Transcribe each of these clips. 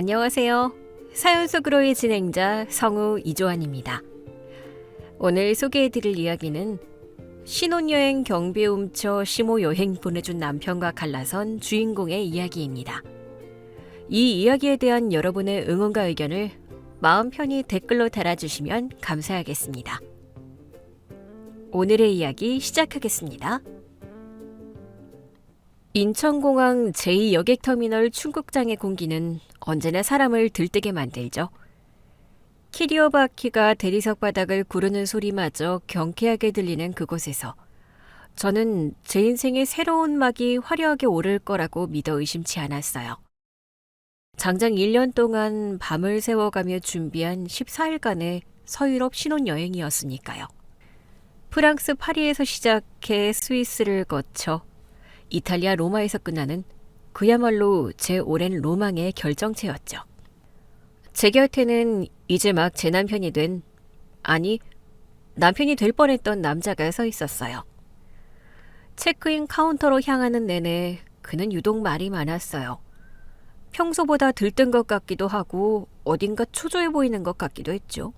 안녕하세요. 사연 속으로의 진행자 성우 이조안입니다. 오늘 소개해드릴 이야기는 신혼여행 경비에 훔쳐 시모 여행 보내준 남편과 갈라선 주인공의 이야기입니다. 이 이야기에 대한 여러분의 응원과 의견을 마음 편히 댓글로 달아주시면 감사하겠습니다. 오늘의 이야기 시작하겠습니다. 인천공항 제2여객터미널 출국장의 공기는 언제나 사람을 들뜨게 만들죠. 캐리어 바퀴가 대리석 바닥을 구르는 소리마저 경쾌하게 들리는 그곳에서 저는 제 인생의 새로운 막이 화려하게 오를 거라고 믿어 의심치 않았어요. 장장 1년 동안 밤을 새워가며 준비한 14일간의 서유럽 신혼여행이었으니까요. 프랑스 파리에서 시작해 스위스를 거쳐 이탈리아 로마에서 끝나는 그야말로 제 오랜 로망의 결정체였죠. 제 곁에는 이제 막 제 남편이 남편이 될 뻔했던 남자가 서 있었어요. 체크인 카운터로 향하는 내내 그는 유독 말이 많았어요. 평소보다 들뜬 것 같기도 하고 어딘가 초조해 보이는 것 같기도 했죠.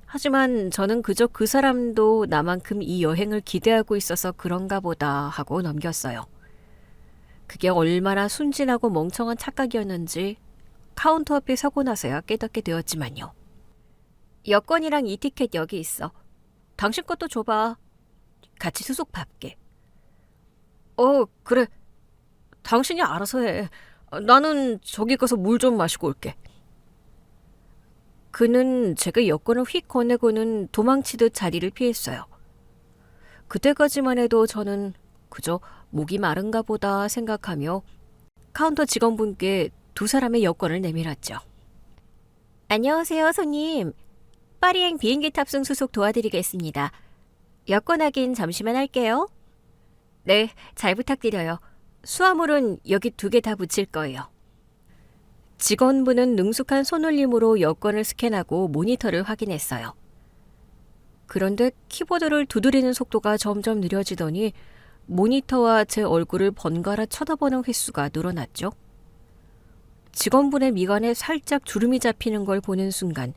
하지만 저는 그저 그 사람도 나만큼 이 여행을 기대하고 있어서 그런가 보다 하고 넘겼어요. 그게 얼마나 순진하고 멍청한 착각이었는지 카운터 앞에 서고 나서야 깨닫게 되었지만요. 여권이랑 이 티켓 여기 있어. 당신 것도 줘봐. 같이 수속 밟게. 그래. 당신이 알아서 해. 나는 저기 가서 물 좀 마시고 올게. 그는 제가 여권을 휙 건네고는 도망치듯 자리를 피했어요. 그때까지만 해도 저는 그저 목이 마른가 보다 생각하며 카운터 직원분께 두 사람의 여권을 내밀었죠. 안녕하세요, 손님. 파리행 비행기 탑승 수속 도와드리겠습니다. 여권 확인 잠시만 할게요. 네, 잘 부탁드려요. 수화물은 여기 2개 다 붙일 거예요. 직원분은 능숙한 손놀림으로 여권을 스캔하고 모니터를 확인했어요. 그런데 키보드를 두드리는 속도가 점점 느려지더니 모니터와 제 얼굴을 번갈아 쳐다보는 횟수가 늘어났죠. 직원분의 미간에 살짝 주름이 잡히는 걸 보는 순간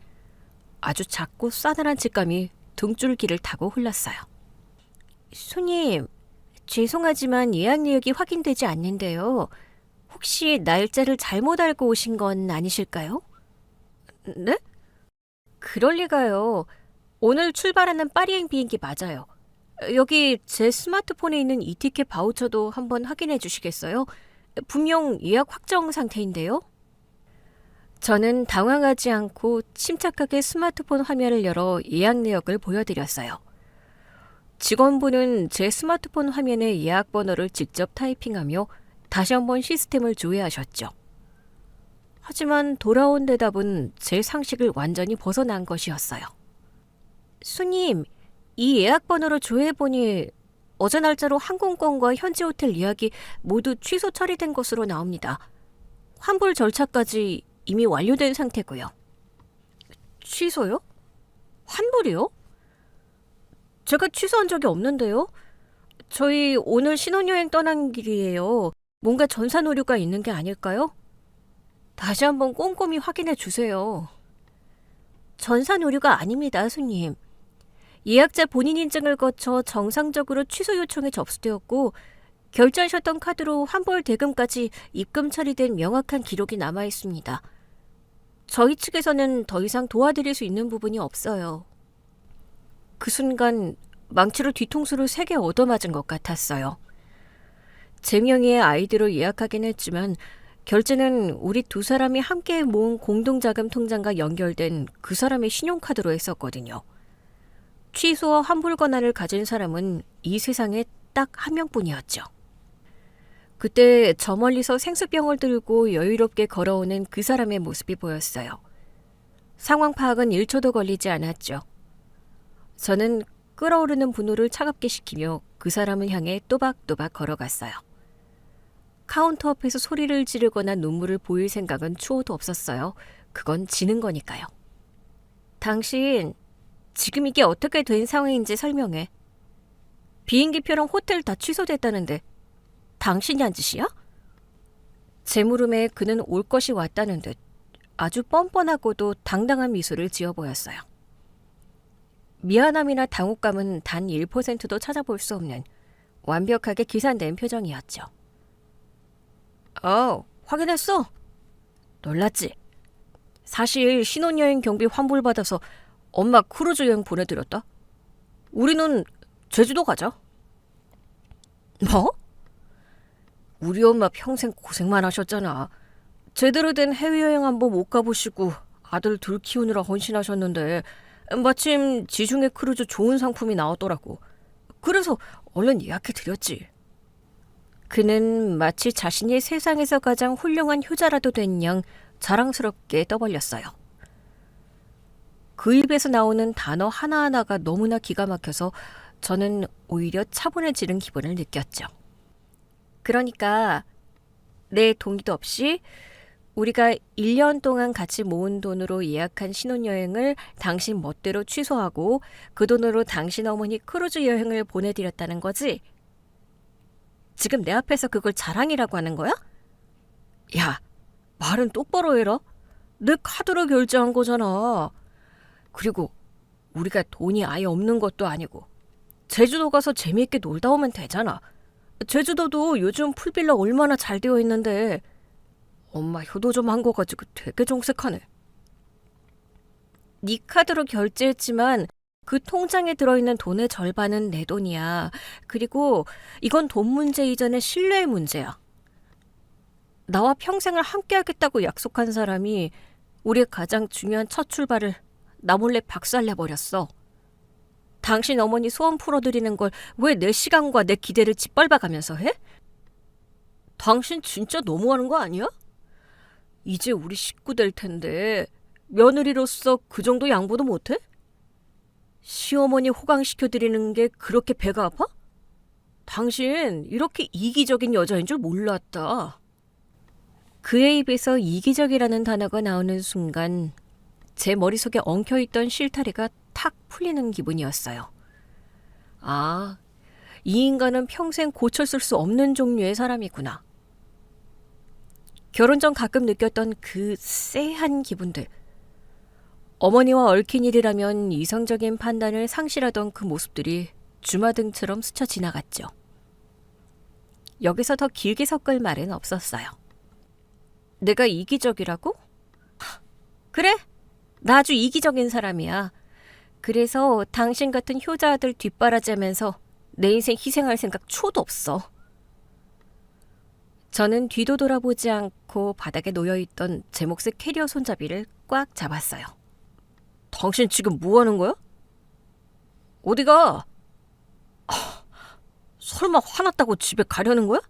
아주 작고 싸늘한 직감이 등줄기를 타고 흘렀어요. 손님, 죄송하지만 예약 내역이 확인되지 않는데요. 혹시 날짜를 잘못 알고 오신 건 아니실까요? 네? 그럴 리가요. 오늘 출발하는 파리행 비행기 맞아요. 여기 제 스마트폰에 있는 이 티켓 바우처도 한번 확인해 주시겠어요? 분명 예약 확정 상태인데요. 저는 당황하지 않고 침착하게 스마트폰 화면을 열어 예약 내역을 보여드렸어요. 직원분은 제 스마트폰 화면에 예약 번호를 직접 타이핑하며 다시 한번 시스템을 조회하셨죠. 하지만 돌아온 대답은 제 상식을 완전히 벗어난 것이었어요. 손님, 이 예약 번호로 조회해보니 어제 날짜로 항공권과 현지 호텔 예약이 모두 취소 처리된 것으로 나옵니다. 환불 절차까지 이미 완료된 상태고요. 취소요? 환불이요? 제가 취소한 적이 없는데요. 저희 오늘 신혼여행 떠난 길이에요. 뭔가 전산 오류가 있는 게 아닐까요? 다시 한번 꼼꼼히 확인해 주세요. 전산 오류가 아닙니다, 손님. 예약자 본인 인증을 거쳐 정상적으로 취소 요청이 접수되었고 결제하셨던 카드로 환불 대금까지 입금 처리된 명확한 기록이 남아 있습니다. 저희 측에서는 더 이상 도와드릴 수 있는 부분이 없어요. 그 순간 망치로 뒤통수를 3개 얻어맞은 것 같았어요. 제 명의의 아이디로 예약하긴 했지만 결제는 우리 두 사람이 함께 모은 공동자금 통장과 연결된 그 사람의 신용카드로 했었거든요. 취소와 환불 권한을 가진 사람은 이 세상에 딱 한 명뿐이었죠. 그때 저 멀리서 생수병을 들고 여유롭게 걸어오는 그 사람의 모습이 보였어요. 상황 파악은 1초도 걸리지 않았죠. 저는 끓어오르는 분노를 차갑게 식히며 그 사람을 향해 또박또박 걸어갔어요. 카운터 앞에서 소리를 지르거나 눈물을 보일 생각은 추호도 없었어요. 그건 지는 거니까요. 당신, 지금 이게 어떻게 된 상황인지 설명해. 비행기표랑 호텔 다 취소됐다는데 당신이 한 짓이야? 제 물음에 그는 올 것이 왔다는 듯 아주 뻔뻔하고도 당당한 미소를 지어 보였어요. 미안함이나 당혹감은 단 1%도 찾아볼 수 없는 완벽하게 기산된 표정이었죠. 확인했어. 놀랐지? 사실 신혼여행 경비 환불받아서 엄마 크루즈 여행 보내드렸다. 우리는 제주도 가자. 뭐? 우리 엄마 평생 고생만 하셨잖아. 제대로 된 해외여행 한번 못 가보시고 아들 둘 키우느라 헌신하셨는데 마침 지중해 크루즈 좋은 상품이 나왔더라고. 그래서 얼른 예약해드렸지. 그는 마치 자신이 세상에서 가장 훌륭한 효자라도 된 양 자랑스럽게 떠벌렸어요. 그 입에서 나오는 단어 하나하나가 너무나 기가 막혀서 저는 오히려 차분해지는 기분을 느꼈죠. 그러니까 내 동의도 없이 우리가 1년 동안 같이 모은 돈으로 예약한 신혼여행을 당신 멋대로 취소하고 그 돈으로 당신 어머니 크루즈 여행을 보내드렸다는 거지? 지금 내 앞에서 그걸 자랑이라고 하는 거야? 야, 말은 똑바로 해라. 내 카드로 결제한 거잖아. 그리고 우리가 돈이 아예 없는 것도 아니고 제주도 가서 재미있게 놀다 오면 되잖아. 제주도도 요즘 풀빌라 얼마나 잘 되어 있는데 엄마 효도 좀 한 거 가지고 되게 정색하네. 네 카드로 결제했지만 그 통장에 들어있는 돈의 절반은 내 돈이야. 그리고 이건 돈 문제 이전의 신뢰의 문제야. 나와 평생을 함께하겠다고 약속한 사람이 우리의 가장 중요한 첫 출발을 나 몰래 박살내버렸어. 당신 어머니 소원 풀어드리는 걸 왜 내 시간과 내 기대를 짓밟아가면서 해? 당신 진짜 너무하는 거 아니야? 이제 우리 식구 될 텐데 며느리로서 그 정도 양보도 못해? 시어머니 호강시켜드리는 게 그렇게 배가 아파? 당신 이렇게 이기적인 여자인 줄 몰랐다. 그의 입에서 이기적이라는 단어가 나오는 순간 제 머릿속에 엉켜있던 실타래가 탁 풀리는 기분이었어요. 아, 이 인간은 평생 고쳤을 수 없는 종류의 사람이구나. 결혼 전 가끔 느꼈던 그 쎄한 기분들. 어머니와 얽힌 일이라면 이성적인 판단을 상실하던 그 모습들이 주마등처럼 스쳐 지나갔죠. 여기서 더 길게 섞을 말은 없었어요. 내가 이기적이라고? 그래, 나 아주 이기적인 사람이야. 그래서 당신 같은 효자 아들 뒷바라지하면서 내 인생 희생할 생각 초도 없어. 저는 뒤도 돌아보지 않고 바닥에 놓여있던 제 몫의 캐리어 손잡이를 꽉 잡았어요. 당신 지금 뭐 하는 거야? 어디가? 설마 화났다고 집에 가려는 거야?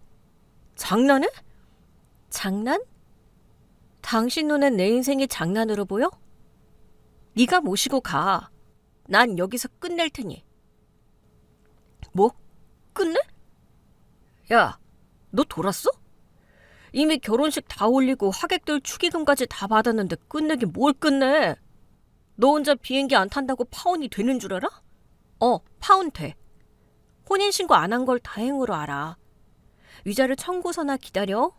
장난해? 장난? 당신 눈엔 내 인생이 장난으로 보여? 네가 모시고 가. 난 여기서 끝낼 테니. 뭐? 끝내? 야, 너 돌았어? 이미 결혼식 다 올리고 하객들 축의금까지 다 받았는데 끝내긴 뭘 끝내? 너 혼자 비행기 안 탄다고 파혼이 되는 줄 알아? 파혼 돼. 혼인신고 안 한 걸 다행으로 알아. 위자료 청구서나 기다려.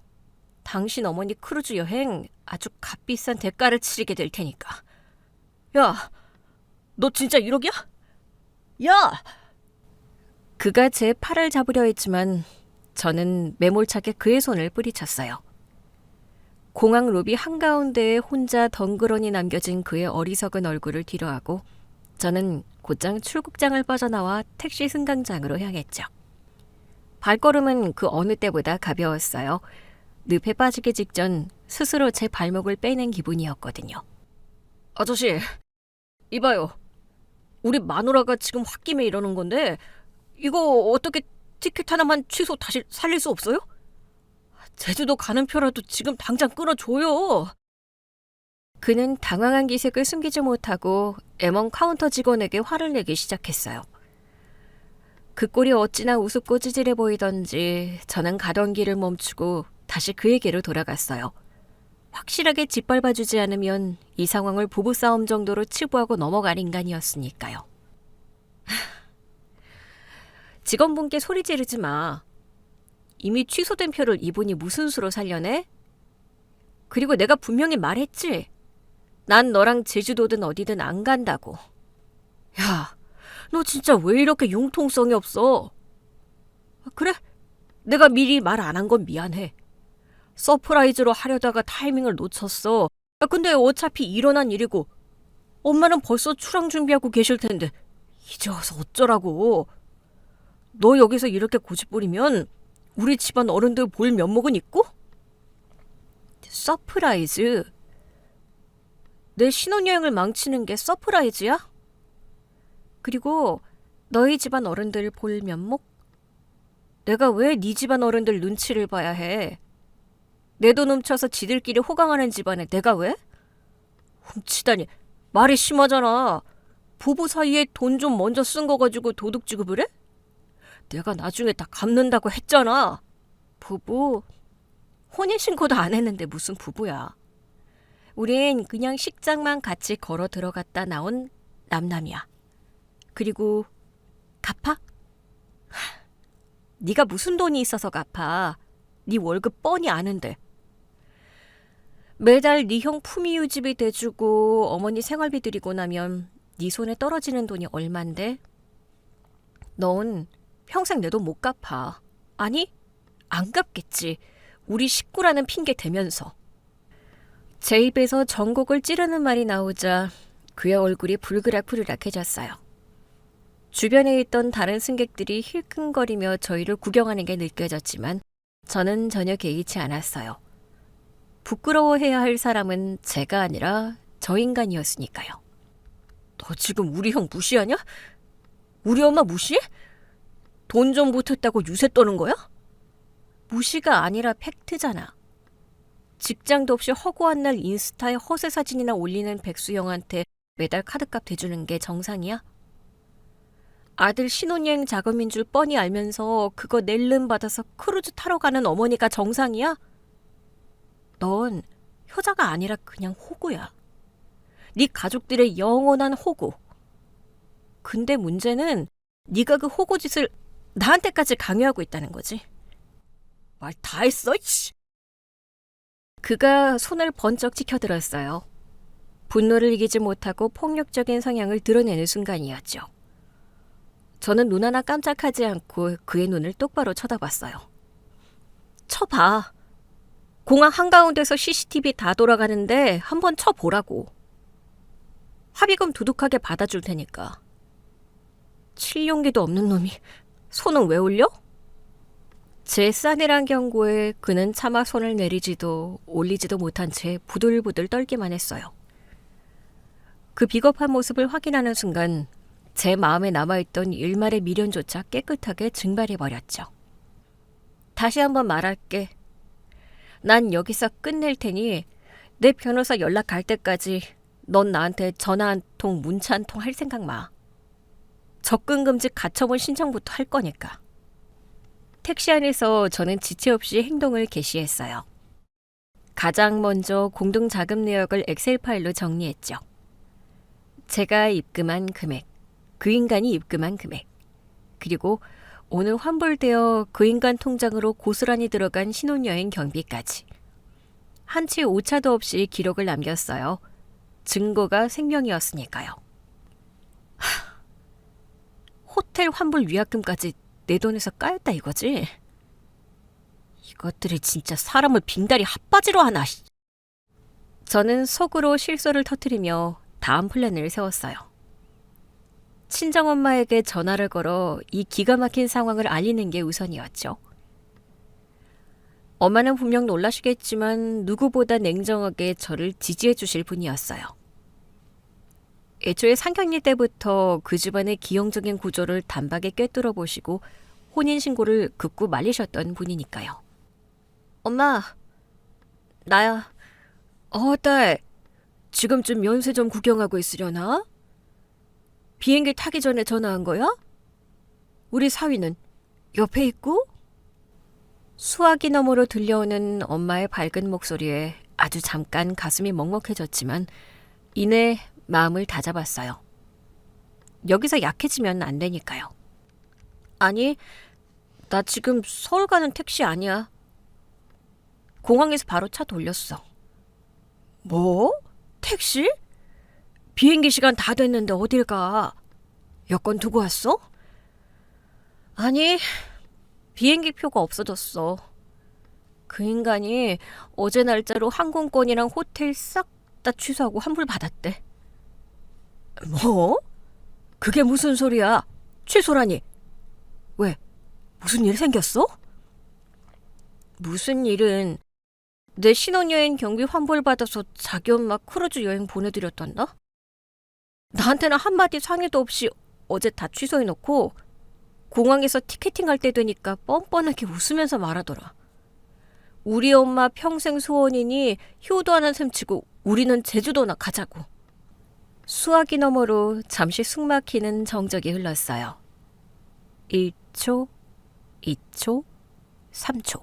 당신 어머니 크루즈 여행 아주 값비싼 대가를 치르게 될 테니까. 야, 너 진짜 1억이야? 야! 그가 제 팔을 잡으려 했지만 저는 매몰차게 그의 손을 뿌리쳤어요. 공항 로비 한가운데에 혼자 덩그러니 남겨진 그의 어리석은 얼굴을 뒤로하고 저는 곧장 출국장을 빠져나와 택시 승강장으로 향했죠. 발걸음은 그 어느 때보다 가벼웠어요. 늪에 빠지기 직전 스스로 제 발목을 빼낸 기분이었거든요. 아저씨, 이봐요. 우리 마누라가 지금 홧김에 이러는 건데 이거 어떻게 티켓 하나만 취소 다시 살릴 수 없어요? 제주도 가는 표라도 지금 당장 끊어줘요. 그는 당황한 기색을 숨기지 못하고 M1 카운터 직원에게 화를 내기 시작했어요. 그 꼴이 어찌나 우습고 찌질해 보이던지 저는 가던 길을 멈추고 다시 그에게로 돌아갔어요. 확실하게 짓밟아주지 않으면 이 상황을 부부싸움 정도로 치부하고 넘어갈 인간이었으니까요. 직원분께 소리 지르지 마. 이미 취소된 표를 이분이 무슨 수로 살려내? 그리고 내가 분명히 말했지. 난 너랑 제주도든 어디든 안 간다고. 야, 너 진짜 왜 이렇게 융통성이 없어? 그래, 내가 미리 말 안 한 건 미안해. 서프라이즈로 하려다가 타이밍을 놓쳤어. 근데 어차피 일어난 일이고 엄마는 벌써 출항 준비하고 계실 텐데 이제 와서 어쩌라고. 너 여기서 이렇게 고집부리면 우리 집안 어른들 볼 면목은 있고? 서프라이즈? 내 신혼여행을 망치는 게 서프라이즈야? 그리고 너희 집안 어른들 볼 면목? 내가 왜 네 집안 어른들 눈치를 봐야 해? 내 돈 훔쳐서 지들끼리 호강하는 집안에 내가 왜? 훔치다니, 말이 심하잖아. 부부 사이에 돈 좀 먼저 쓴 거 가지고 도둑 취급을 해? 내가 나중에 다 갚는다고 했잖아. 부부? 혼인신고도 안 했는데 무슨 부부야. 우린 그냥 식장만 같이 걸어 들어갔다 나온 남남이야. 그리고 갚아? 네가 무슨 돈이 있어서 갚아. 네 월급 뻔히 아는데. 매달 네 형 품위 유지비 대주고 어머니 생활비 드리고 나면 네 손에 떨어지는 돈이 얼만데? 넌 평생 내 돈 못 갚아. 아니, 안 갚겠지. 우리 식구라는 핑계 대면서. 제 입에서 전곡을 찌르는 말이 나오자 그의 얼굴이 불그락불그락해졌어요. 주변에 있던 다른 승객들이 힐끔거리며 저희를 구경하는 게 느껴졌지만 저는 전혀 개의치 않았어요. 부끄러워해야 할 사람은 제가 아니라 저 인간이었으니까요. 너 지금 우리 형 무시하냐? 우리 엄마 무시해? 돈 좀 보탰다고 유세 떠는 거야? 무시가 아니라 팩트잖아. 직장도 없이 허구한 날 인스타에 허세 사진이나 올리는 백수형한테 매달 카드값 대주는 게 정상이야? 아들 신혼여행 자금인 줄 뻔히 알면서 그거 낼름 받아서 크루즈 타러 가는 어머니가 정상이야? 넌 효자가 아니라 그냥 호구야. 네 가족들의 영원한 호구. 근데 문제는 네가 그 호구 짓을 나한테까지 강요하고 있다는 거지. 말 다 했어, 이씨. 그가 손을 번쩍 치켜들었어요. 분노를 이기지 못하고 폭력적인 성향을 드러내는 순간이었죠. 저는 눈 하나 깜짝하지 않고 그의 눈을 똑바로 쳐다봤어요. 쳐봐. 공항 한가운데서 CCTV 다 돌아가는데 한번 쳐보라고. 합의금 두둑하게 받아줄 테니까. 칠 용기도 없는 놈이 손은 왜 올려? 제 싸늘한 경고에 그는 차마 손을 내리지도 올리지도 못한 채 부들부들 떨기만 했어요. 그 비겁한 모습을 확인하는 순간 제 마음에 남아있던 일말의 미련조차 깨끗하게 증발해버렸죠. 다시 한번 말할게. 난 여기서 끝낼 테니 내 변호사 연락 갈 때까지 넌 나한테 전화 한 통, 문자 한 통 할 생각 마. 접근금지 가처분 신청부터 할 거니까. 택시 안에서 저는 지체 없이 행동을 개시했어요. 가장 먼저 공동 자금 내역을 엑셀 파일로 정리했죠. 제가 입금한 금액, 그 인간이 입금한 금액, 그리고 오늘 환불되어 그 인간 통장으로 고스란히 들어간 신혼여행 경비까지. 한치 오차도 없이 기록을 남겼어요. 증거가 생명이었으니까요. 호텔 환불 위약금까지 내 돈에서 까였다 이거지? 이것들이 진짜 사람을 빙다리 핫바지로 하나. 저는 속으로 실소를 터뜨리며 다음 플랜을 세웠어요. 친정엄마에게 전화를 걸어 이 기가 막힌 상황을 알리는 게 우선이었죠. 엄마는 분명 놀라시겠지만 누구보다 냉정하게 저를 지지해 주실 분이었어요. 애초에 상견례 때부터 그 집안의 기형적인 구조를 단박에 꿰뚫어 보시고 혼인신고를 극구 말리셨던 분이니까요. 엄마, 나야. 딸, 지금쯤 연세 좀 구경하고 있으려나? 비행기 타기 전에 전화한 거야? 우리 사위는 옆에 있고? 수화기 너머로 들려오는 엄마의 밝은 목소리에 아주 잠깐 가슴이 먹먹해졌지만 이내 마음을 다잡았어요. 여기서 약해지면 안 되니까요. 아니, 나 지금 서울 가는 택시 아니야. 공항에서 바로 차 돌렸어. 뭐? 택시? 비행기 시간 다 됐는데 어딜 가? 여권 두고 왔어? 아니, 비행기 표가 없어졌어. 그 인간이 어제 날짜로 항공권이랑 호텔 싹 다 취소하고 환불 받았대. 뭐? 그게 무슨 소리야? 취소라니? 왜? 무슨 일 생겼어? 무슨 일은 내 신혼여행 경비 환불받아서 자기 엄마 크루즈 여행 보내드렸단다? 나한테는 한마디 상의도 없이 어제 다 취소해놓고 공항에서 티켓팅 할 때 되니까 뻔뻔하게 웃으면서 말하더라. 우리 엄마 평생 소원이니 효도하는 셈 치고 우리는 제주도나 가자고. 수화기 너머로 잠시 숨막히는 정적이 흘렀어요. 1초, 2초, 3초.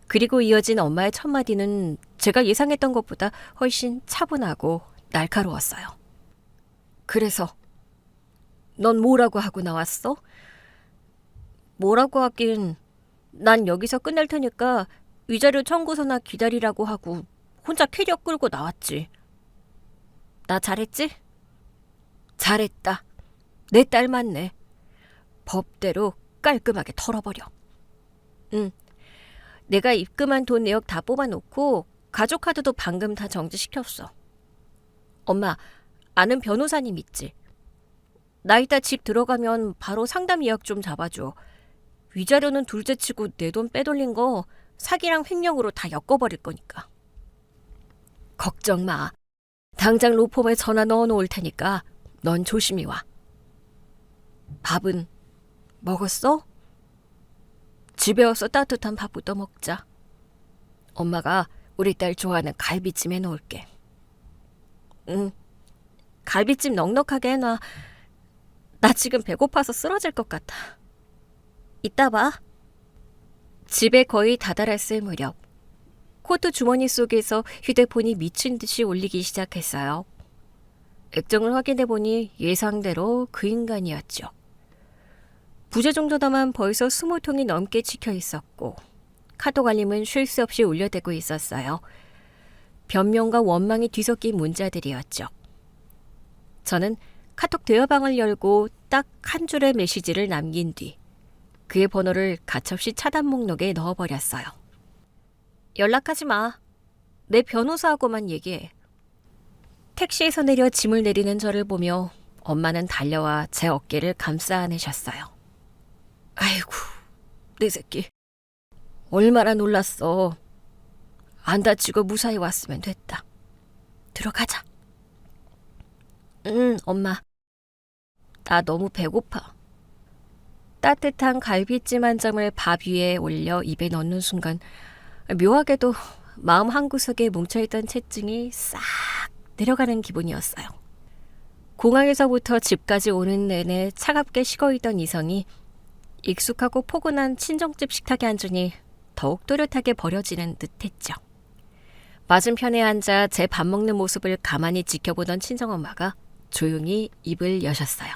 그리고 이어진 엄마의 첫마디는 제가 예상했던 것보다 훨씬 차분하고 날카로웠어요. 그래서 넌 뭐라고 하고 나왔어? 뭐라고 하긴 난 여기서 끝낼 테니까 위자료 청구서나 기다리라고 하고 혼자 캐리어 끌고 나왔지. 나 잘했지? 잘했다. 내 딸 맞네. 법대로 깔끔하게 털어버려. 응. 내가 입금한 돈 내역 다 뽑아놓고 가족카드도 방금 다 정지시켰어. 엄마, 아는 변호사님 있지? 나 이따 집 들어가면 바로 상담 예약 좀 잡아줘. 위자료는 둘째치고 내 돈 빼돌린 거 사기랑 횡령으로 다 엮어버릴 거니까. 걱정 마. 당장 로펌에 전화 넣어놓을 테니까 넌 조심히 와. 밥은 먹었어? 집에 와서 따뜻한 밥부터 먹자. 엄마가 우리 딸 좋아하는 갈비찜 해놓을게. 응. 갈비찜 넉넉하게 해놔. 나 지금 배고파서 쓰러질 것 같아. 이따 봐. 집에 거의 다다랐을 무렵 코트 주머니 속에서 휴대폰이 미친 듯이 울리기 시작했어요. 액정을 확인해보니 예상대로 그 인간이었죠. 부재 정도다만 벌써 20통이 넘게 찍혀 있었고 카톡 알림은 쉴 새 없이 울려대고 있었어요. 변명과 원망이 뒤섞인 문자들이었죠. 저는 카톡 대화방을 열고 딱 한 줄의 메시지를 남긴 뒤 그의 번호를 가차없이 차단 목록에 넣어버렸어요. 연락하지 마. 내 변호사하고만 얘기해. 택시에서 내려 짐을 내리는 저를 보며 엄마는 달려와 제 어깨를 감싸 안으셨어요. 아이고, 내 새끼. 얼마나 놀랐어. 안 다치고 무사히 왔으면 됐다. 들어가자. 응, 엄마. 나 너무 배고파. 따뜻한 갈비찜 한 점을 밥 위에 올려 입에 넣는 순간 묘하게도 마음 한구석에 뭉쳐있던 체증이 싹 내려가는 기분이었어요. 공항에서부터 집까지 오는 내내 차갑게 식어있던 이성이 익숙하고 포근한 친정집 식탁에 앉으니 더욱 또렷하게 버려지는 듯했죠. 맞은편에 앉아 제 밥 먹는 모습을 가만히 지켜보던 친정엄마가 조용히 입을 여셨어요.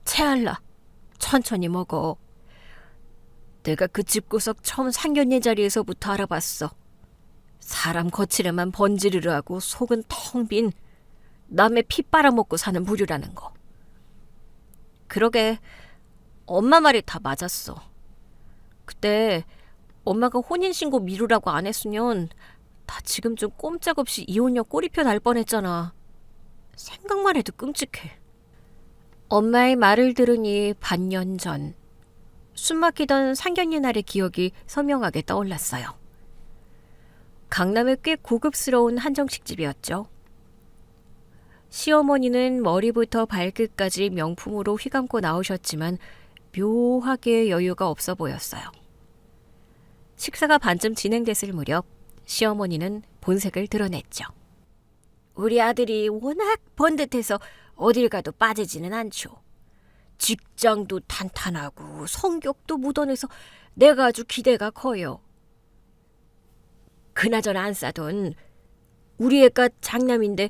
채알라, 천천히 먹어. 내가 그 집구석 처음 상견례 자리에서부터 알아봤어. 사람 거칠에만 번지르르 하고 속은 텅 빈 남의 피 빨아먹고 사는 부류라는 거. 그러게 엄마 말이 다 맞았어. 그때 엄마가 혼인신고 미루라고 안 했으면 나 지금 좀 꼼짝없이 이혼녀 꼬리표 날 뻔했잖아. 생각만 해도 끔찍해. 엄마의 말을 들으니 반년 전 숨막히던 상견례 날의 기억이 선명하게 떠올랐어요. 강남의 꽤 고급스러운 한정식집이었죠. 시어머니는 머리부터 발끝까지 명품으로 휘감고 나오셨지만 묘하게 여유가 없어 보였어요. 식사가 반쯤 진행됐을 무렵 시어머니는 본색을 드러냈죠. 우리 아들이 워낙 번듯해서 어딜 가도 빠지지는 않죠. 직장도 탄탄하고 성격도 묻어내서 내가 아주 기대가 커요. 그나저나 안 싸돈 우리 애가 장남인데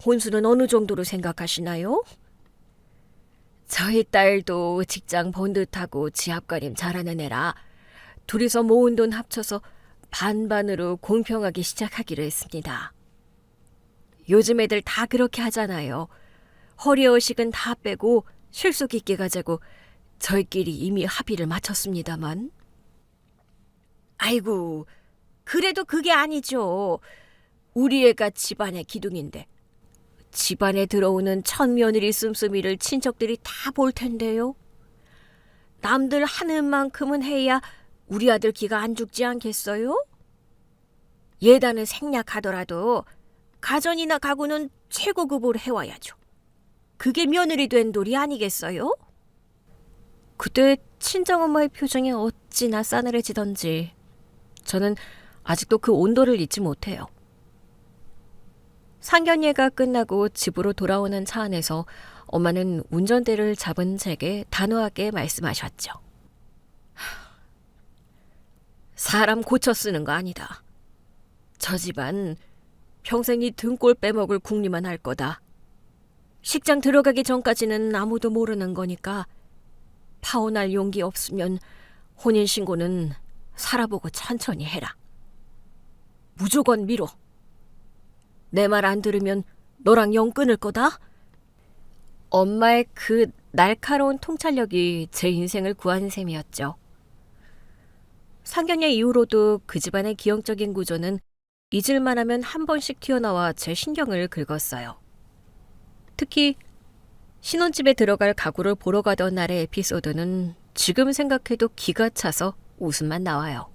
혼수는 어느 정도로 생각하시나요? 저희 딸도 직장 번듯하고 지합가림 잘하는 애라 둘이서 모은 돈 합쳐서 반반으로 공평하게 시작하기로 했습니다. 요즘 애들 다 그렇게 하잖아요. 허리허식은 다 빼고 실속 있게 가자고 저희끼리 이미 합의를 마쳤습니다만. 아이고, 그래도 그게 아니죠. 우리 애가 집안의 기둥인데 집안에 들어오는 천며느리 씀씀이를 친척들이 다 볼 텐데요. 남들 하는 만큼은 해야 우리 아들 기가 안 죽지 않겠어요? 예단은 생략하더라도 가전이나 가구는 최고급으로 해와야죠. 그게 며느리 된 돌이 아니겠어요? 그때 친정엄마의 표정이 어찌나 싸늘해지던지 저는 아직도 그 온도를 잊지 못해요. 상견례가 끝나고 집으로 돌아오는 차 안에서 엄마는 운전대를 잡은 제게 단호하게 말씀하셨죠. 사람 고쳐 쓰는 거 아니다. 저 집안 평생 이 등골 빼먹을 궁리만 할 거다. 식장 들어가기 전까지는 아무도 모르는 거니까 파혼할 용기 없으면 혼인신고는 살아보고 천천히 해라. 무조건 미뤄. 내 말 안 들으면 너랑 영 끊을 거다. 엄마의 그 날카로운 통찰력이 제 인생을 구한 셈이었죠. 상견례 이후로도 그 집안의 기형적인 구조는 잊을만 하면 한 번씩 튀어나와 제 신경을 긁었어요. 특히 신혼집에 들어갈 가구를 보러 가던 날의 에피소드는 지금 생각해도 기가 차서 웃음만 나와요.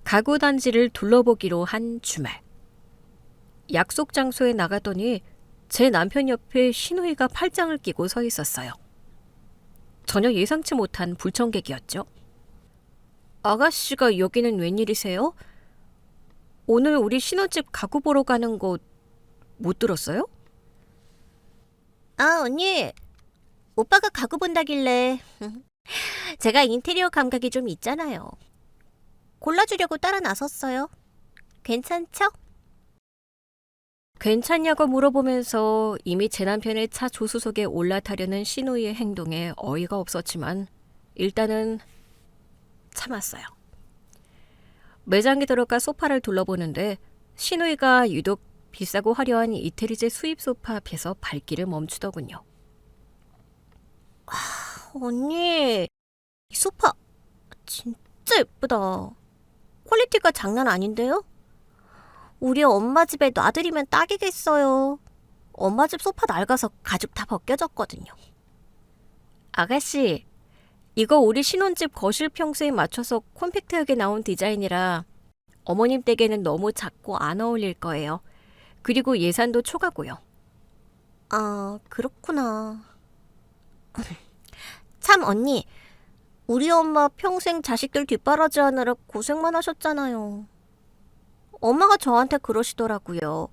가구 단지를 둘러보기로 한 주말. 약속 장소에 나가더니 제 남편 옆에 시누이가 팔짱을 끼고 서 있었어요. 전혀 예상치 못한 불청객이었죠. 아가씨가 여기는 웬일이세요? 오늘 우리 신혼집 가구 보러 가는 거 못 들었어요? 아, 언니. 오빠가 가구 본다길래 제가 인테리어 감각이 좀 있잖아요. 골라주려고 따라 나섰어요. 괜찮죠? 괜찮냐고 물어보면서 이미 제 남편의 차 조수석에 올라타려는 시누이의 행동에 어이가 없었지만 일단은 참았어요. 매장에 들어가 소파를 둘러보는데 시누이가 유독 비싸고 화려한 이태리제 수입 소파 앞에서 발길을 멈추더군요. 언니, 이 소파 진짜 예쁘다. 퀄리티가 장난 아닌데요? 우리 엄마 집에 놔드리면 딱이겠어요. 엄마 집 소파 낡아서 가죽 다 벗겨졌거든요. 아가씨, 이거 우리 신혼집 거실 평수에 맞춰서 콤팩트하게 나온 디자인이라 어머님 댁에는 너무 작고 안 어울릴 거예요. 그리고 예산도 초과고요. 아, 그렇구나. 참, 언니. 우리 엄마 평생 자식들 뒷바라지 하느라 고생만 하셨잖아요. 엄마가 저한테 그러시더라고요.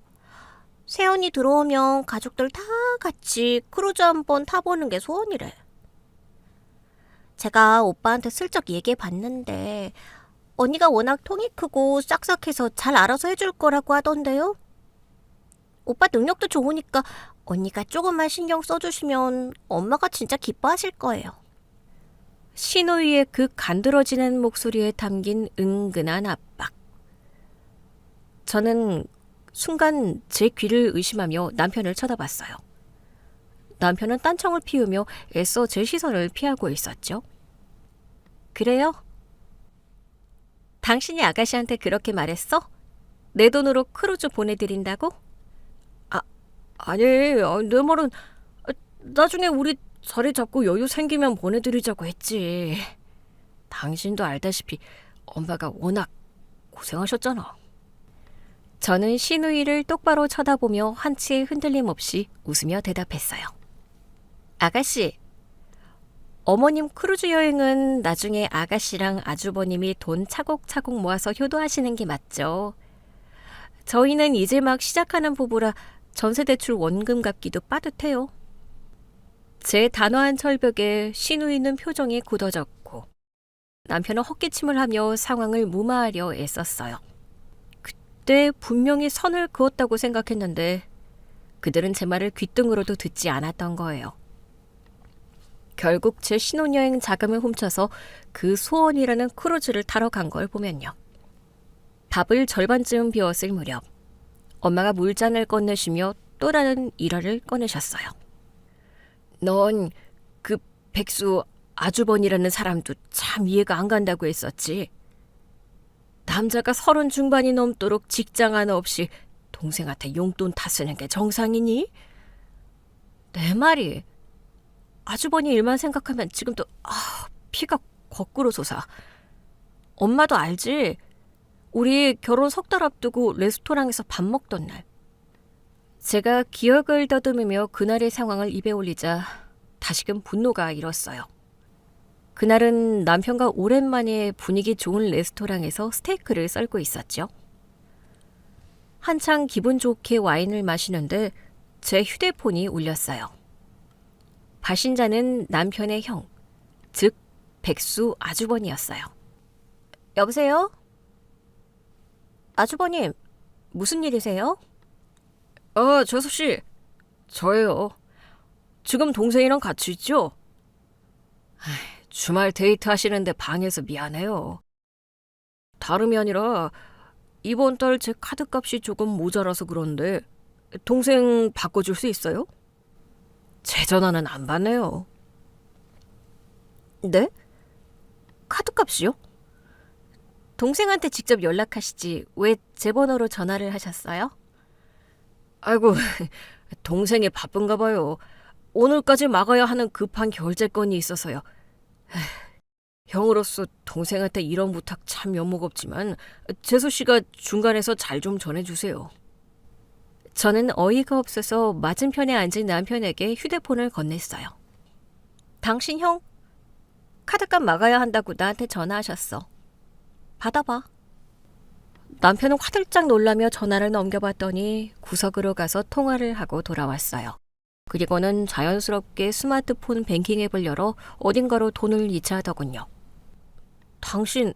새언니 들어오면 가족들 다 같이 크루즈 한번 타보는 게 소원이래. 제가 오빠한테 슬쩍 얘기해봤는데 언니가 워낙 통이 크고 싹싹해서 잘 알아서 해줄 거라고 하던데요. 오빠 능력도 좋으니까 언니가 조금만 신경 써주시면 엄마가 진짜 기뻐하실 거예요. 시누이의 그 간드러지는 목소리에 담긴 은근한 압박. 저는 순간 제 귀를 의심하며 남편을 쳐다봤어요. 남편은 딴청을 피우며 애써 제 시선을 피하고 있었죠. 그래요? 당신이 아가씨한테 그렇게 말했어? 내 돈으로 크루즈 보내드린다고? 아니, 내 말은 나중에 우리 자리 잡고 여유 생기면 보내드리자고 했지. 당신도 알다시피 엄마가 워낙 고생하셨잖아. 저는 시누이를 똑바로 쳐다보며 한치의 흔들림 없이 웃으며 대답했어요. 아가씨, 어머님 크루즈 여행은 나중에 아가씨랑 아주버님이 돈 차곡차곡 모아서 효도하시는 게 맞죠. 저희는 이제 막 시작하는 부부라 전세대출 원금 갚기도 빠듯해요. 제 단호한 철벽에 시누이는 표정이 굳어졌고 남편은 헛기침을 하며 상황을 무마하려 애썼어요. 그때 분명히 선을 그었다고 생각했는데 그들은 제 말을 귓등으로도 듣지 않았던 거예요. 결국 제 신혼여행 자금을 훔쳐서 그 소원이라는 크루즈를 타러 간 걸 보면요. 밥을 절반쯤 비웠을 무렵 엄마가 물잔을 꺼내시며 또 다른 일화를 꺼내셨어요. 넌 그 백수 아주버니라는 사람도 참 이해가 안 간다고 했었지. 남자가 30 중반이 넘도록 직장 하나 없이 동생한테 용돈 다 쓰는 게 정상이니? 내 말이 아주버니 일만 생각하면 지금도 피가 거꾸로 솟아. 엄마도 알지? 우리 결혼 3달 앞두고 레스토랑에서 밥 먹던 날. 제가 기억을 더듬으며 그날의 상황을 입에 올리자 다시금 분노가 일었어요. 그날은 남편과 오랜만에 분위기 좋은 레스토랑에서 스테이크를 썰고 있었죠. 한창 기분 좋게 와인을 마시는데 제 휴대폰이 울렸어요. 발신자는 남편의 형, 즉 백수 아주버니였어요. 여보세요? 아주버님, 무슨 일이세요? 재수 씨, 저예요. 지금 동생이랑 같이 있죠? 주말 데이트 하시는데 방해해서 미안해요. 다름이 아니라 이번 달 제 카드값이 조금 모자라서 그런데 동생 바꿔줄 수 있어요? 제 전화는 안 받네요. 네? 카드값이요? 동생한테 직접 연락하시지 왜 제 번호로 전화를 하셨어요? 아이고, 동생이 바쁜가 봐요. 오늘까지 막아야 하는 급한 결제 건이 있어서요. 형으로서 동생한테 이런 부탁 참 면목없지만 재수 씨가 중간에서 잘 좀 전해주세요. 저는 어이가 없어서 맞은편에 앉은 남편에게 휴대폰을 건넸어요. 당신 형? 카드값 막아야 한다고 나한테 전화하셨어. 받아봐. 남편은 화들짝 놀라며 전화를 넘겨봤더니 구석으로 가서 통화를 하고 돌아왔어요. 그리고는 자연스럽게 스마트폰 뱅킹 앱을 열어 어딘가로 돈을 이체하더군요. 당신